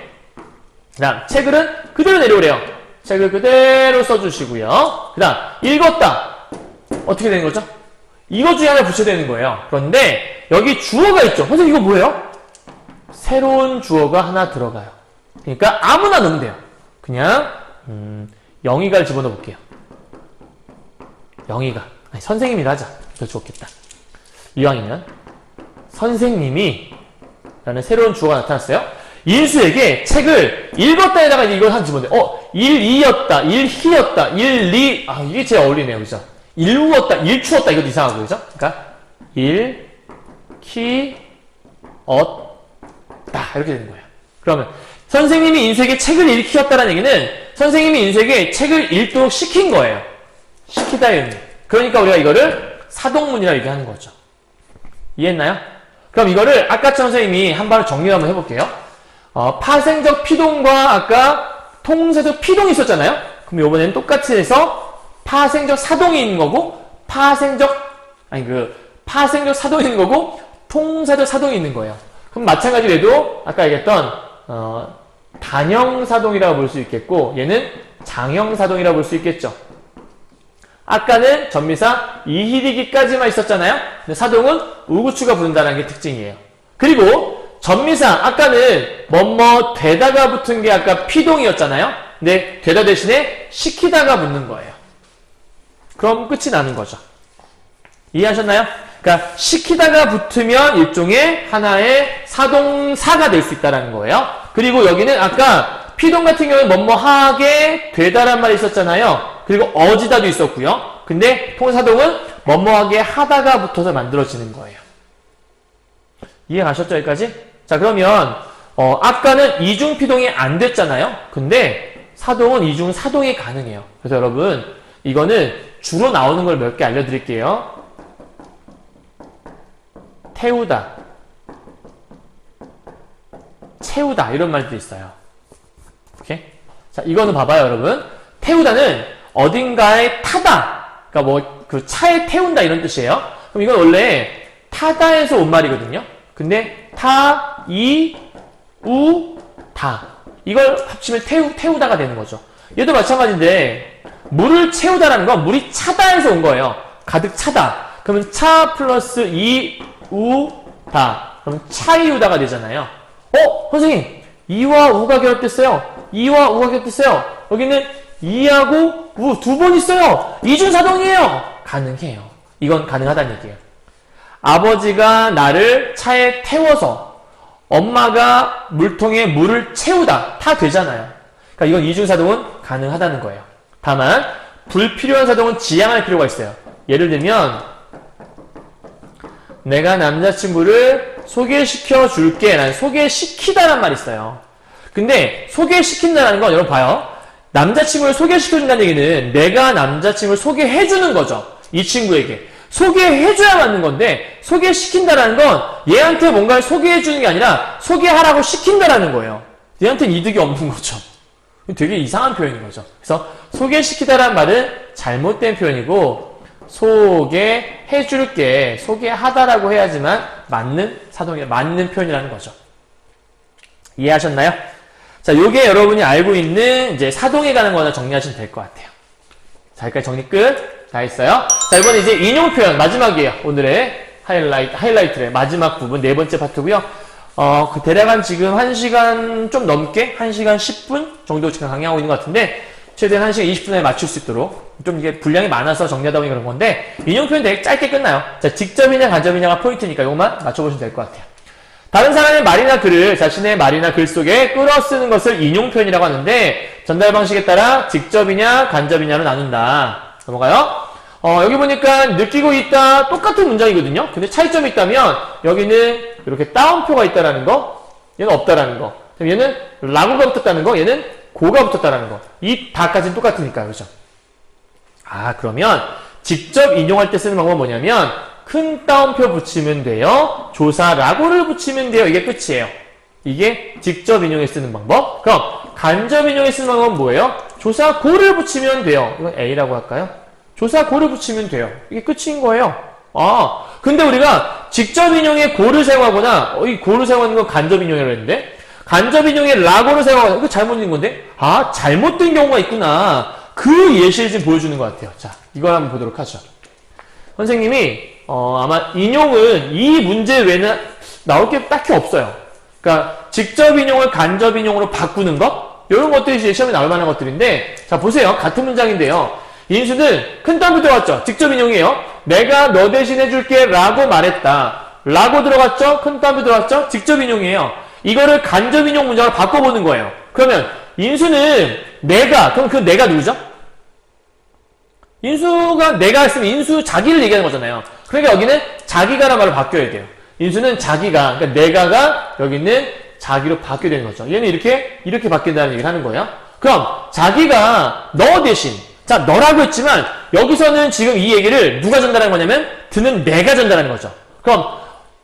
그 다음, 책을은 그대로 내려오래요. 책을 그대로 써주시고요. 그 다음, 읽었다. 어떻게 되는 거죠? 이거 중에 하나 붙여야 되는 거예요. 그런데 여기 주어가 있죠. 선생님 이거 뭐예요? 새로운 주어가 하나 들어가요. 그러니까 아무나 넣으면 돼요. 그냥 영희가를 집어넣어 볼게요. 영희가. 아니, 선생님이라 하자. 더 좋겠다. 이왕이면 선생님이 라는 새로운 주어가 나타났어요. 인수에게 책을 읽었다에다가 이걸 한 집어넣어요. 일이었다, 일희였다, 일리. 아, 이게 제일 어울리네요. 그죠? 일우었다, 일추었다. 이것도 이상하고, 그죠? 그러니까 일, 키, 었다. 이렇게 되는 거예요. 그러면 선생님이 인수에게 책을 읽히었다는 얘기는 선생님이 인수에게 책을 읽도록 시킨 거예요. 시키다의 의미. 그러니까 우리가 이거를 사동문이라고 얘기하는 거죠. 이해했나요? 그럼 이거를 아까처럼 선생님이 한 번을 정리 한번 해볼게요. 파생적 피동과 아까 통사적 피동이 있었잖아요. 그럼 이번에는 똑같이 해서 파생적 사동이 있는 거고 파생적 사동이 있는 거고 통사적 사동이 있는 거예요. 그럼 마찬가지로 해도 아까 얘기했던 단형 사동이라고 볼 수 있겠고 얘는 장형 사동이라고 볼 수 있겠죠. 아까는 전미사 이히리기까지만 있었잖아요. 근데 사동은 우구추가 붙는다는 게 특징이에요. 그리고 전미사 아까는 뭐뭐 되다가 붙은 게 아까 피동이었잖아요. 근데 되다 대신에 시키다가 붙는 거예요. 그럼 끝이 나는 거죠. 이해하셨나요? 그러니까 시키다가 붙으면 일종의 하나의 사동사가 될 수 있다는 거예요. 그리고 여기는 아까 피동 같은 경우는 뭐뭐 하게 되다란 말이 있었잖아요. 그리고 어지다도 있었고요. 근데 통사동은 뭐뭐하게 하다가 붙어서 만들어지는 거예요. 이해 가셨죠? 여기까지? 자, 그러면 아까는 이중피동이 안 됐잖아요. 근데 사동은 이중사동이 가능해요. 그래서 여러분 이거는 주로 나오는 걸 몇 개 알려드릴게요. 태우다, 채우다 이런 말도 있어요. 오케이? 자, 이거는 봐봐요, 여러분. 태우다는 어딘가에 타다. 그러니까 뭐 그 차에 태운다 이런 뜻이에요. 그럼 이건 원래 타다에서 온 말이거든요. 근데 타, 이, 우, 다. 이걸 합치면 태우다가 되는 거죠. 얘도 마찬가지인데 물을 채우다라는 건 물이 차다에서 온 거예요. 가득 차다. 그러면 차 플러스 이우다. 그러면 차이우다가 되잖아요. 선생님, 이와 우가 결합됐어요. 이와 우가 결합됐어요. 여기는 이하고 우 두 번 있어요. 이중사동이에요. 가능해요. 이건 가능하다는 얘기예요. 아버지가 나를 차에 태워서 엄마가 물통에 물을 채우다. 다 되잖아요. 그러니까 이건 이중사동은 가능하다는 거예요. 다만 불필요한 사동은 지양할 필요가 있어요. 예를 들면 내가 남자친구를 소개시켜 줄게. 난 소개시키다란 말이 있어요. 근데 소개시킨다는 건 여러분 봐요. 남자친구를 소개시켜준다는 얘기는 내가 남자친구를 소개해주는 거죠. 이 친구에게. 소개해줘야 맞는 건데 소개시킨다라는 건 얘한테 뭔가를 소개해주는 게 아니라 소개하라고 시킨다라는 거예요. 얘한테는 이득이 없는 거죠. 되게 이상한 표현인 거죠. 그래서 소개시키다라는 말은 잘못된 표현이고 소개해줄게, 소개하다라고 해야지만 맞는 사동이 맞는 표현이라는 거죠. 이해하셨나요? 자, 요게 여러분이 알고 있는 이제 사동에 관한 거나 정리하시면 될 것 같아요. 자, 여기까지 정리 끝. 다 했어요. 자, 이번에 이제 인용 표현 마지막이에요. 오늘의 하이라이트의 마지막 부분 네 번째 파트고요. 대략 한 지금 1시간 좀 넘게 1시간 10분 정도 지금 강의하고 있는 것 같은데 최대한 1시간 20분에 맞출 수 있도록 좀 이게 분량이 많아서 정리하다 보니 그런 건데 인용 표현 되게 짧게 끝나요. 자, 직접이냐 간접이냐가 포인트니까 이것만 맞춰보시면 될 것 같아요. 다른 사람의 말이나 글을 자신의 말이나 글 속에 끌어쓰는 것을 인용 표현이라고 하는데 전달 방식에 따라 직접이냐 간접이냐로 나눈다. 넘어가요. 여기 보니까 느끼고 있다 똑같은 문장이거든요. 근데 차이점이 있다면 여기는 이렇게 따옴표가 있다라는 거, 얘는 없다라는 거. 그럼 얘는 라고가 붙었다는 거, 얘는 고가 붙었다라는 거. 이 다까지는 똑같으니까, 그죠? 그러면 직접 인용할 때 쓰는 방법은 뭐냐면 큰 따옴표 붙이면 돼요. 조사 라고를 붙이면 돼요. 이게 끝이에요. 이게 직접 인용에 쓰는 방법. 그럼 간접 인용에 쓰는 방법은 뭐예요? 조사 고를 붙이면 돼요. 이건 A라고 할까요? 조사 고를 붙이면 돼요. 이게 끝인 거예요. 근데 우리가 직접 인용에 고를 사용하거나 이 고를 사용하는 건 간접 인용이라고 했는데 간접 인용에 라고를 사용하거나 이거 잘못 있는 건데 잘못된 경우가 있구나. 그 예시를 지금 보여주는 것 같아요. 자, 이걸 한번 보도록 하죠. 선생님이 아마 인용은 이 문제 외에는 나올 게 딱히 없어요. 그러니까 직접 인용을 간접 인용으로 바꾸는 것 이런 것들이 이제 시험에 나올 만한 것들인데 자 보세요. 같은 문장인데요. 인수는 큰 따옴표 들어갔죠. 직접 인용이에요. 내가 너 대신 해줄게 라고 말했다. 라고 들어갔죠. 큰 따옴표 들어갔죠. 직접 인용이에요. 이거를 간접 인용 문장으로 바꿔보는 거예요. 그러면 인수는 내가 그럼 그 내가 누구죠? 인수가 내가 했으면 인수 자기를 얘기하는 거잖아요. 그러니까 여기는 자기가란 말로 바뀌어야 돼요. 인수는 자기가, 그러니까 내가가 여기는 자기로 바뀌어야 되는 거죠. 얘는 이렇게 바뀐다는 얘기를 하는 거예요. 그럼 자기가 너 대신, 자, 너라고 했지만 여기서는 지금 이 얘기를 누가 전달하는 거냐면 드는 내가 전달하는 거죠. 그럼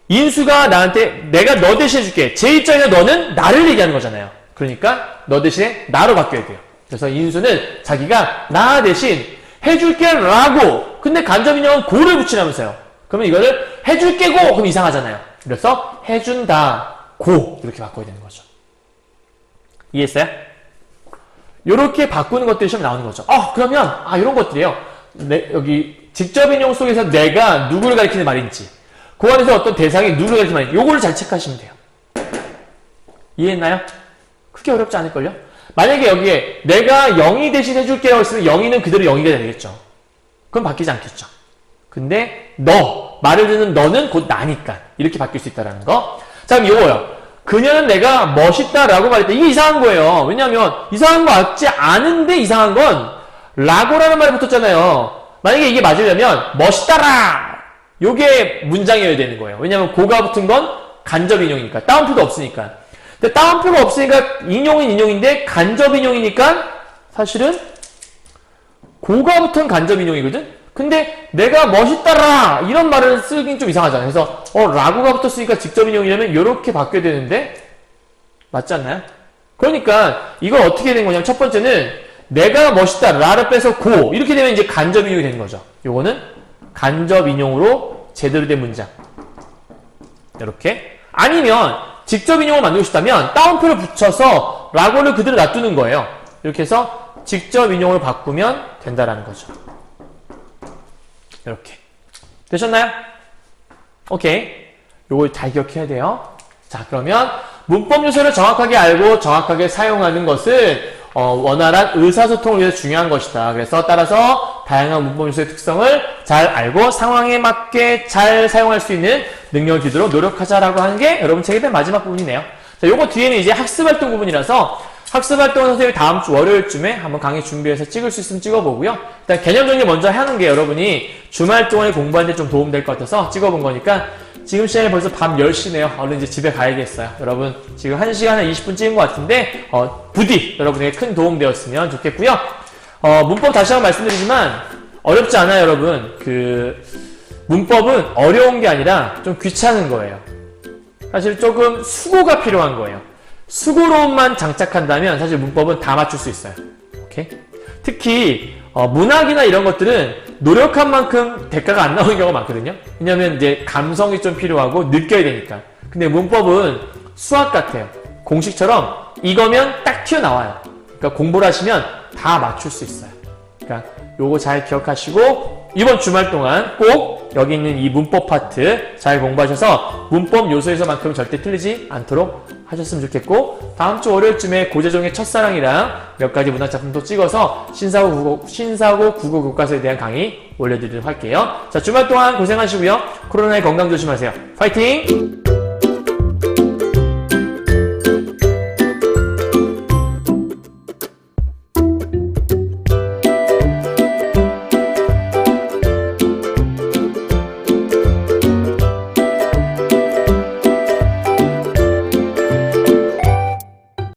인수가 나한테 내가 너 대신 해줄게. 제 입장에서 너는 나를 얘기하는 거잖아요. 그러니까 너 대신에 나로 바뀌어야 돼요. 그래서 인수는 자기가 나 대신 해줄게 라고 근데 간접 인용은 고를 붙이라면서요. 그러면 이거를 해줄게고 그럼 이상하잖아요. 그래서 해준다 고 이렇게 바꿔야 되는 거죠. 이해했어요? 이렇게 바꾸는 것들이 시험에 나오는 거죠. 그러면 이런 것들이에요. 여기 직접 인용 속에서 내가 누구를 가리키는 말인지 그 안에서 어떤 대상이 누구를 가리키는 말인지 요거를 잘 체크하시면 돼요. 이해했나요? 크게 어렵지 않을걸요? 만약에 여기에 내가 0이 대신 해줄게라고 했으면 0이는 그대로 0이가 되겠죠. 그럼 바뀌지 않겠죠. 근데 너, 말을 듣는 너는 곧 나니까 이렇게 바뀔 수 있다는 거. 자, 그럼 요거요. 그녀는 내가 멋있다라고 말했다. 이게 이상한 거예요. 왜냐하면 이상한 거 같지 않은데 이상한 건 라고라는 말이 붙었잖아요. 만약에 이게 맞으려면 멋있다라 요게 문장이어야 되는 거예요. 왜냐하면 고가 붙은 건 간접 인용이니까 따옴표도 없으니까. 근데 따옴표가 없으니까 인용은 인용인데 간접 인용이니까 사실은 고가 붙은 간접 인용이거든? 근데 내가 멋있다라 이런 말을 쓰긴 좀 이상하잖아요. 그래서 라고가 붙었으니까 직접 인용이라면 이렇게 바뀌어야 되는데 맞지 않나요? 그러니까 이걸 어떻게 된 거냐면 첫 번째는 내가 멋있다 라를 빼서 고 이렇게 되면 이제 간접 인용이 되는 거죠. 요거는 간접 인용으로 제대로 된 문장 이렇게 아니면 직접 인용을 만들고 싶다면 따옴표를 붙여서 라고를 그대로 놔두는 거예요. 이렇게 해서 직접 인용으로 바꾸면 된다라는 거죠. 이렇게. 되셨나요? 오케이. 요걸 다 기억해야 돼요. 자, 그러면 문법 요소를 정확하게 알고 정확하게 사용하는 것은 원활한 의사소통을 위해서 중요한 것이다. 그래서 따라서 다양한 문법 요소의 특성을 잘 알고 상황에 맞게 잘 사용할 수 있는 능력을 기르도록 노력하자라고 하는 게 여러분 책의 맨 마지막 부분이네요. 자, 요거 뒤에는 이제 학습활동 부분이라서 학습활동은 선생님이 다음 주 월요일쯤에 한번 강의 준비해서 찍을 수 있으면 찍어보고요. 일단 개념 정리 먼저 하는 게 여러분이 주말 동안에 공부하는 데 좀 도움될 것 같아서 찍어본 거니까 지금 시간이 벌써 밤 10시네요. 얼른 이제 집에 가야겠어요. 여러분 지금 1시간 20분 찍은 것 같은데 부디 여러분에게 큰 도움 되었으면 좋겠고요. 문법 다시 한번 말씀드리지만 어렵지 않아요, 여러분. 문법은 어려운 게 아니라 좀 귀찮은 거예요. 사실 조금 수고가 필요한 거예요. 수고로만 장착한다면 사실 문법은 다 맞출 수 있어요. 오케이? 특히 문학이나 이런 것들은 노력한 만큼 대가가 안 나오는 경우가 많거든요. 왜냐면 이제 감성이 좀 필요하고 느껴야 되니까. 근데 문법은 수학 같아요. 공식처럼 이거면 딱 튀어나와요. 그러니까 공부를 하시면 다 맞출 수 있어요. 그러니까 요거 잘 기억하시고 이번 주말 동안 꼭 여기 있는 이 문법 파트 잘 공부하셔서 문법 요소에서만큼 절대 틀리지 않도록 하셨으면 좋겠고, 다음 주 월요일쯤에 고재종의 첫사랑이랑 몇 가지 문학작품도 찍어서 신사고 국어 교과서에 대한 강의 올려드리도록 할게요. 자, 주말 동안 고생하시고요. 코로나에 건강 조심하세요. 파이팅!